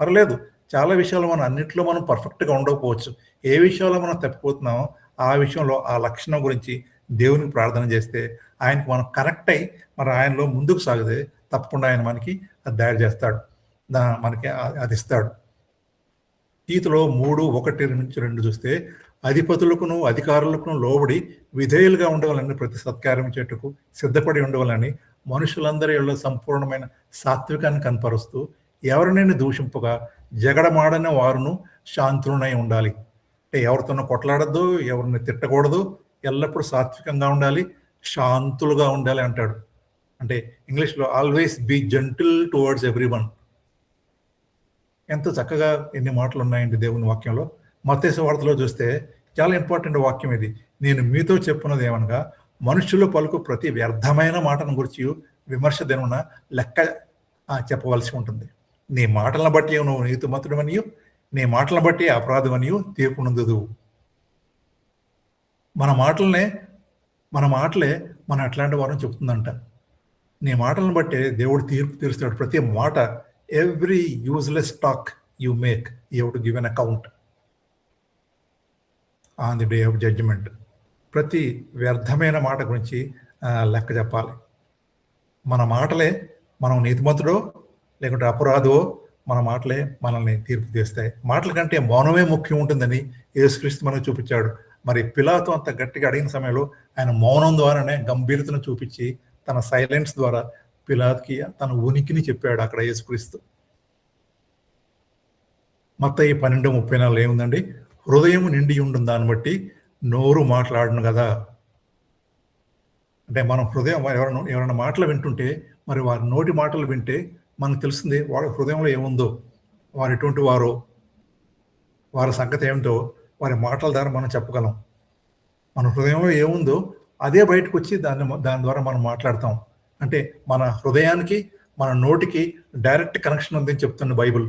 పర్లేదు, చాలా విషయాలు మనం అన్నింటిలో మనం పర్ఫెక్ట్గా ఉండకపోవచ్చు. ఏ విషయాల్లో మనం తప్పిపోతున్నామో ఆ విషయంలో ఆ లక్షణం గురించి దేవునికి ప్రార్థన చేస్తే ఆయనకు మనం కనెక్ట్ అయ్యి మరి ఆయనలో ముందుకు సాగితే తప్పకుండా ఆయన మనకి అది తయారు చేస్తాడు, మనకి అది ఇస్తాడు. తీతులో 3:1-2 చూస్తే అధిపతులకును అధికారులకును లోబడి విధేయులుగా ఉండవాలని, ప్రతి సత్కార్యం చెట్టుకు సిద్ధపడి ఉండవాలని మనుషులందరి సంపూర్ణమైన సాత్వికాన్ని కనపరుస్తూ ఎవరినైనా దూషింపగా జగడమాడని వారును శాంతులనై ఉండాలి. అంటే ఎవరితోనూ కొట్లాడద్దు, ఎవరిని తిట్టకూడదు, ఎల్లప్పుడూ సాత్వికంగా ఉండాలి, శాంతులుగా ఉండాలి అంటాడు. అంటే ఇంగ్లీష్లో always be gentle towards everyone. ఎంత చక్కగా ఎన్ని మాటలు ఉన్నాయండి దేవుని వాక్యంలో. మత్తయి సువార్తలో చూస్తే చాలా ఇంపార్టెంట్ వాక్యం ఇది. నేను మీతో చెప్పున్నది ఏమనగా, మనుషులు పలుకు ప్రతి వ్యర్థమైన మాటను గురించి విమర్శ దినమున లెక్క చెప్పవలసి ఉంటుంది. నీ మాటలను బట్టి నువ్వు నీతిమంతుడవనియు, నీ మాటలను బట్టి అపరాధమనియు తీర్పు నొందుదు. మన మాటలే మన అట్లాంటి వారిని చెప్తుందంట. నీ మాటలను బట్టే దేవుడు తీర్పు తీరుస్తాడు. ప్రతి మాట, every useless talk you make, you have to give an account on the day of judgement. ప్రతి వ్యర్థమైన మాట గురించి లెక్క చెప్పాలి. మన మాటలే మనం నీతిమంతుడో లేకుంటే అపరాధో మన మాటలే మనల్ని తీర్పు తీస్తాయి. మాటల కంటే మౌనమే ముఖ్యం ఉంటుందని యేసుక్రీస్తు మనకు చూపించాడు. మరి పిలాతు అంత గట్టిగా అడిగిన సమయంలో ఆయన మౌనం ద్వారానే గంభీరతను చూపించి తన సైలెన్స్ ద్వారా పిలాతుకి తన ఉనికిని చెప్పాడు అక్కడ యేసుక్రీస్తు. మత్తయి 12:34 ఏముందండి? హృదయం నిండి ఉండును దాన్ని బట్టి నోరు మాట్లాడును కదా. అంటే మనం హృదయం ఎవరైనా మాటలు వింటుంటే మరి వారి నోటి మాటలు వింటే మనకు తెలుస్తుంది వారి హృదయంలో ఏముందో, వారు ఎటువంటి వారో, వారి సంగతి ఏమిటో వారి మాటల ద్వారా మనం చెప్పగలం. మన హృదయంలో ఏముందో అదే బయటకు వచ్చి దాని ద్వారా మనం మాట్లాడతాం. అంటే మన హృదయానికి మన నోటికి డైరెక్ట్ కనెక్షన్ ఉందని చెప్తుంది Bible.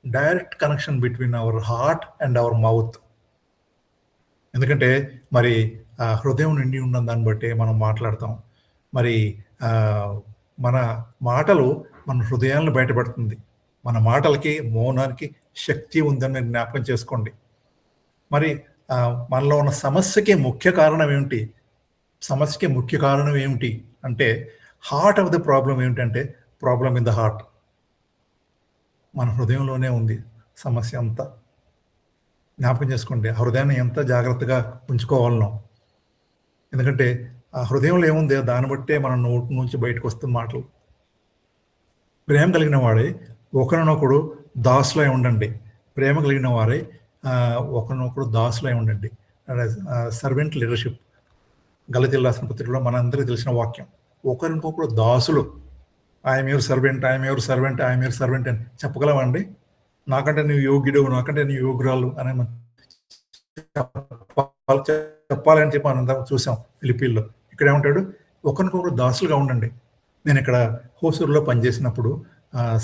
Direct connection between our heart and our mouth. ఎందుకంటే మరి హృదయం నిండి ఉన్న దాన్ని బట్టి మనం మాట్లాడతాం. మరి మన మాటలు మన హృదయాలను బయటపడుతుంది. మన మాటలకి మౌనానికి శక్తి ఉందని జ్ఞాపకం చేసుకోండి. మరి మనలో ఉన్న సమస్యకి ముఖ్య కారణం ఏమిటి? సమస్యకి ముఖ్య కారణం ఏమిటి అంటే హార్ట్ ఆఫ్ ద ప్రాబ్లం ఏమిటంటే ప్రాబ్లం ఇన్ ద హార్ట్. మన హృదయంలోనే ఉంది సమస్య అంతా. జ్ఞాపకం చేసుకోండి, ఆ హృదయాన్ని ఎంత జాగ్రత్తగా ఉంచుకోవాలనో. ఎందుకంటే ఆ హృదయంలో ఏముంది దాన్ని బట్టే మన నోటి నుంచి బయటకు వస్తున్న మాటలు. ప్రేమ కలిగిన వాడే ఒకరినొకడు దాసులై ఉండండి. ప్రేమ కలిగిన వారే ఒకరినొకడు దాసులై ఉండండి. సర్వెంట్ లీడర్షిప్ గలతీయుల రాసిన పత్రికలో మనందరికీ తెలిసిన వాక్యం. ఒకరినొకడు దాసులు. I'm your servant, I'm your servant, I'm your servant అని చెప్పగలవండి? నాకంటే నువ్వు యోగ్యుడు, నాకంటే నువ్వు యోగ్యురాలు అని చెప్పాలని చెప్పి మనం చూసాం ఫిలిప్పీల్లో. ఇక్కడ ఏమంటాడు? ఒకరికొకరు దాసులుగా ఉండండి. నేను ఇక్కడ హోసూరులో పనిచేసినప్పుడు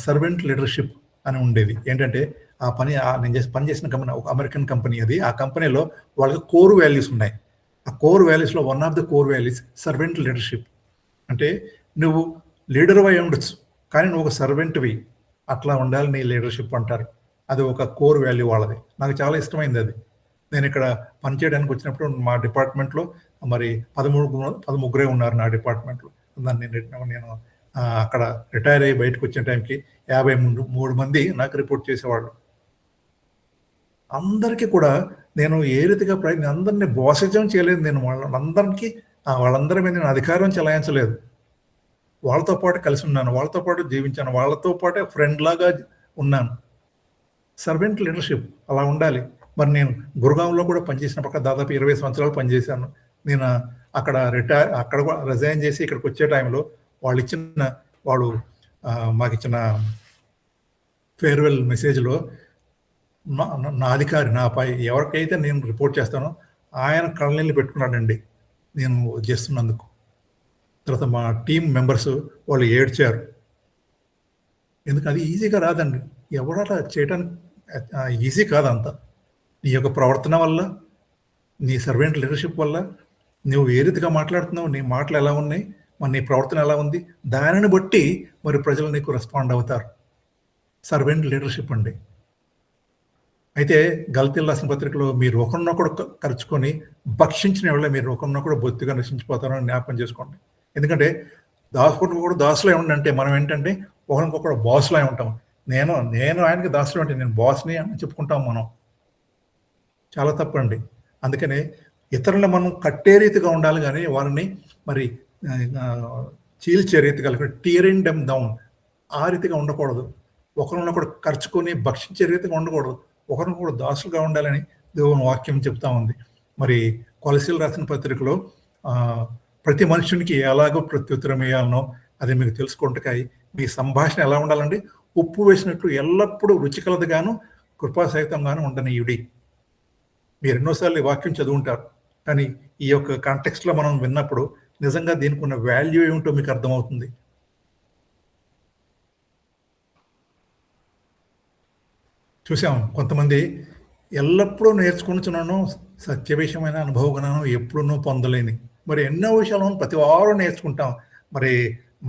సర్వెంట్ లీడర్షిప్ అని ఉండేది. ఏంటంటే ఆ పని నేను పనిచేసిన కంపెనీ ఒక అమెరికన్ కంపెనీ. అది ఆ కంపెనీలో వాళ్ళకి కోర్ వాల్యూస్ ఉన్నాయి. ఆ కోర్ వాల్యూస్లో one of the core values servant leadership. అంటే నువ్వు లీడర్ అయి ఉండొచ్చు కానీ నువ్వు ఒక సర్వెంట్వి, అట్లా ఉండాలి నీ లీడర్షిప్ అంటారు. అది ఒక కోర్ వాల్యూ వాళ్ళది. నాకు చాలా ఇష్టమైంది అది. నేను ఇక్కడ పనిచేయడానికి వచ్చినప్పుడు మా డిపార్ట్మెంట్లో మరి 13 ఉన్నారు నా డిపార్ట్మెంట్లో. నేను అక్కడ రిటైర్ అయ్యి బయటకు వచ్చిన టైంకి 53 మంది నాకు రిపోర్ట్ చేసేవాళ్ళు. అందరికీ కూడా నేను ఏ రీతిగా అందరినీ బోసజం చేయలేదు. నేను వాళ్ళందరి మీద నేను అధికారం చెలాయించలేదు. వాళ్ళతో పాటు కలిసి ఉన్నాను, వాళ్ళతో పాటు జీవించాను, వాళ్ళతో పాటే ఫ్రెండ్ లాగా ఉన్నాను. సర్వెంట్ లీడర్షిప్ అలా ఉండాలి. మరి నేను గురుగాంలో కూడా పనిచేసినప్పుడు దాదాపు 20 సంవత్సరాలు పనిచేశాను. నేను అక్కడ అక్కడ రిజైన్ చేసి ఇక్కడికి వచ్చే టైంలో వాళ్ళు మాకు ఇచ్చిన ఫేర్వెల్ మెసేజ్లో నా అధికారి నాపై ఎవరికైతే నేను రిపోర్ట్ చేస్తానో ఆయన కళ్ళనీళ్ళు పెట్టుకున్నాడండి నేను చేస్తున్నందుకు. తర్వాత మా టీం మెంబర్స్ వాళ్ళు ఏడ్చారు. ఎందుకు అది ఈజీగా రాదండి, ఎవరలా చేయడానికి ఈజీ కాదంతా. నీ యొక్క ప్రవర్తన వల్ల, నీ సర్వెంట్ లీడర్షిప్ వల్ల నువ్వు ఏ రీతిగా మాట్లాడుతున్నావు, నీ మాటలు ఎలా ఉన్నాయి, మరి నీ ప్రవర్తన ఎలా ఉంది, దానిని బట్టి మరి ప్రజలు నీకు రెస్పాండ్ అవుతారు. సర్వెంట్ లీడర్షిప్ అండి. అయితే గలతీయుల రాసిన పత్రికలో మీరు ఒకరినొకడు ఖర్చుకొని భక్షించిన వాళ్ళే మీరు ఒకరినొకడు బొత్తిగా నశించిపోతారని జ్ఞాపకం చేసుకోండి. ఎందుకంటే దాసుకుని దాసులై ఉండంటే మనం ఏంటంటే ఒకరికొకడు బాసులై ఉంటాం. నేను ఆయనకి దాసులు అంటే నేను బాస్ని అని చెప్పుకుంటాం. మనం చాలా తప్పండి. అందుకనే ఇతరులను మనం కట్టే రీతిగా ఉండాలి కానీ వారిని మరి చీల్చే రీతిగా టీరింగ్ డెమ్ డౌన్ ఆ రీతిగా ఉండకూడదు. ఒకరినొకడు ఖర్చుకొని భక్షించే రీతిగా ఉండకూడదు. ఒకరినొకడు దాసులుగా ఉండాలని దేవుని వాక్యం చెప్తా ఉంది. మరి కొలసీలు రాసిన పత్రికలో ప్రతి మనుషునికి ఎలాగో ప్రత్యుత్తరం వేయాలనో అది మీకు తెలుసుకుంటకాయి మీ సంభాషణ ఎలా ఉండాలండి? ఉప్పు వేసినట్టు ఎల్లప్పుడూ రుచికలదిగాను కృపాసహితంగాను ఉండనీయుడి. మీరు ఎన్నోసార్లు ఈ వాక్యం చదువుంటారు, కానీ ఈ యొక్క కాంటెక్స్ట్లో మనం విన్నప్పుడు నిజంగా దీనికి ఉన్న వాల్యూ ఏమిటో మీకు అర్థమవుతుంది. చూసాం కొంతమంది ఎల్లప్పుడూ నేర్చుకుంటున్నాను సత్య విషయమైన అనుభవజ్ఞానం ఎప్పుడూ పొందలేని, మరి ఎన్నో విషయాలను ప్రతి వారం నేర్చుకుంటాం. మరి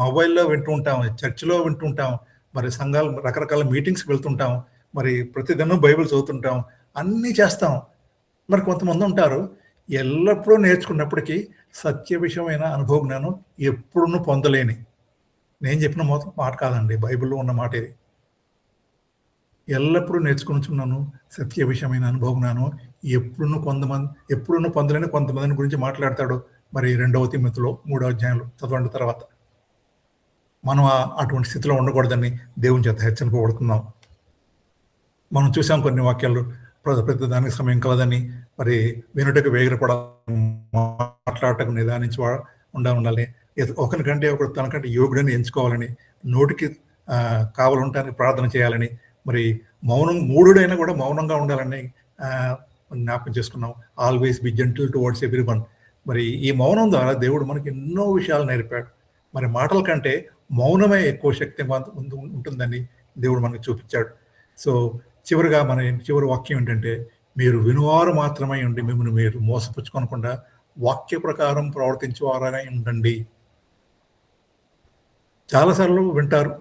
మొబైల్లో వింటూ ఉంటాం, చర్చిలో వింటూ ఉంటాం, మరి సంఘాలు రకరకాల మీటింగ్స్కి వెళ్తుంటాం, మరి ప్రతిదినం బైబిల్ చదువుతుంటాం, అన్నీ చేస్తాం. మరి కొంతమంది ఉంటారు ఎల్లప్పుడూ నేర్చుకున్నప్పటికీ సత్య విషయమైన అనుభవ జ్ఞానం ఎప్పుడూ పొందలేని, నేను చెప్పిన మాట కాదండి, బైబిల్లో ఉన్న మాట ఇది. ఎల్లప్పుడూ నేర్చుకుంటున్నాను సత్య విషయమైన అనుభవ జ్ఞానం ఎప్పుడూ పొందలేని కొంతమందిని గురించి మాట్లాడతాడు. మరి 2వ తిమోతిలో 3వ అధ్యాయంలో చదవండి. తర్వాత మనం అటువంటి స్థితిలో ఉండకూడదని దేవుని చేత హెచ్చరింపబడుతున్నాం. మనం చూసాం కొన్ని వాక్యాలు, ప్రతి దానికి సమయం కలదని, మరి వినుటకు వేగిరపడ, మాట్లాడటకు నిదానించి ఉండాలి, ఒకరికంటే ఒకరు తనకంటే యోగుడని ఎంచుకోవాలని, నోటికి కావాలంటానికి ప్రార్థన చేయాలని, మరి మూఢుడైనా కూడా మౌనంగా ఉండాలని జ్ఞాపకం చేసుకున్నాం. Always be gentle towards everyone. మరి ఈ మౌనం ద్వారా దేవుడు మనకి ఎన్నో విషయాలు నేర్పాడు. మరి మాటల కంటే మౌనమే ఎక్కువ శక్తి ఉంటుందని దేవుడు మనకు చూపించాడు. సో చివరిగా చివరి వాక్యం ఏంటంటే, మీరు వినువారు మాత్రమే ఉండి మిమ్మల్ని మీరు మోసపుచ్చుకోనకుండా వాక్య ప్రకారం ప్రవర్తించేవారనే ఉండండి. చాలాసార్లు వింటారు,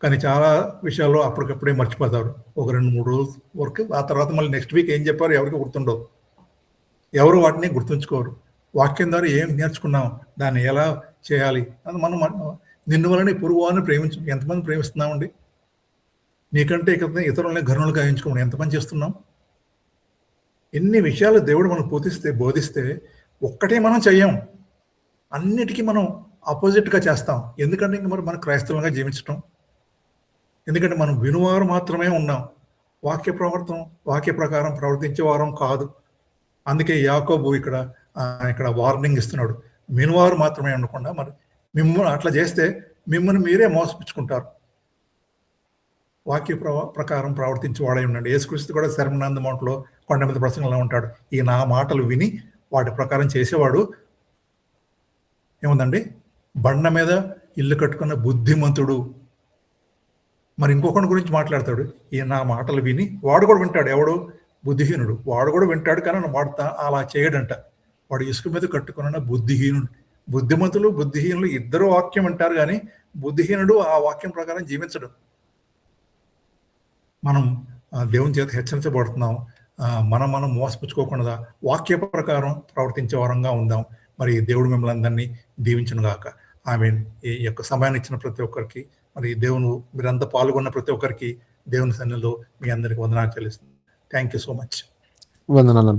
కానీ చాలా విషయాల్లో అప్పటికప్పుడే మర్చిపోతారు. ఒక 2-3 రోజుల వరకు, ఆ తర్వాత మళ్ళీ నెక్స్ట్ వీక్ ఏం చెప్పారు ఎవరికి గుర్తుండవు. ఎవరు వాటిని గుర్తుంచుకోరు. వాక్యం ద్వారా ఏం నేర్చుకున్నాం, దాన్ని ఎలా చేయాలి అని మనం నిన్ను వలని పొరుగు వారిని ఎంతమంది ప్రేమిస్తున్నామండి? నీకంటే ఇతరులని గనులుగా ఎంచుకోమని ఎంతమంది చేస్తున్నాం? ఎన్ని విషయాలు దేవుడు మనకు బోధిస్తే ఒక్కటే మనం చెయ్యం, అన్నిటికీ మనం ఆపోజిట్గా చేస్తాం. ఎందుకంటే ఇంక మరి మన క్రైస్తవులుగా జీవించటం, ఎందుకంటే మనం వినువారు మాత్రమే ఉన్నాం, వాక్య ప్రకారం ప్రవర్తించే వారం కాదు. అందుకే యాకోబు ఇక్కడ వార్నింగ్ ఇస్తున్నాడు, వినువారు మాత్రమే ఉండకుండా మరి మిమ్మల్ని అట్లా చేస్తే మిమ్మల్ని మీరే మోసపుచ్చుకుంటారు. వాక్య ప్రకారం ప్రవర్తించి వాడై ఉండండి. యేసుక్రీస్తు కూడా సెర్మన్ ఆన్ ది మౌంట్లో కొండ మీద ప్రసంగంలో ఉంటాడు, ఈ నా మాటలు విని వాటి ప్రకారం చేసేవాడు ఏముందండి, బండ మీద ఇల్లు కట్టుకున్న బుద్ధిమంతుడు. మరి ఇంకొకటి గురించి మాట్లాడతాడు, ఈ నా మాటలు విని వాడు కూడా వింటాడు. ఎవడు? బుద్ధిహీనుడు. వాడు కూడా వింటాడు, కానీ వాడు అలా చేయడంట. వాడు ఇసుక మీద కట్టుకున్న బుద్ధిహీనుడు. బుద్ధిహీనులు ఇద్దరు వాక్యం వింటారు, కానీ బుద్ధిహీనుడు ఆ వాక్యం ప్రకారం జీవించడు. మనం దేవుని చేత హెచ్చరించబడుతున్నాం. మనం మోసపుచ్చుకోకుండా వాక్య ప్రకారం ప్రవర్తించే వారంగా ఉందాం. మరి దేవుడు మిమ్మల్ని అందరినీ దీవించును గాక. ఆమేన్. ఈ యొక్క సమయాన్ని ఇచ్చిన ప్రతి ఒక్కరికి, మరి మీరంతా పాల్గొన్న ప్రతి ఒక్కరికి దేవుని సన్నిధిలో మీ అందరికి వందనాలు చెల్లిస్తున్నాను. Thank you so much. వందనాలు.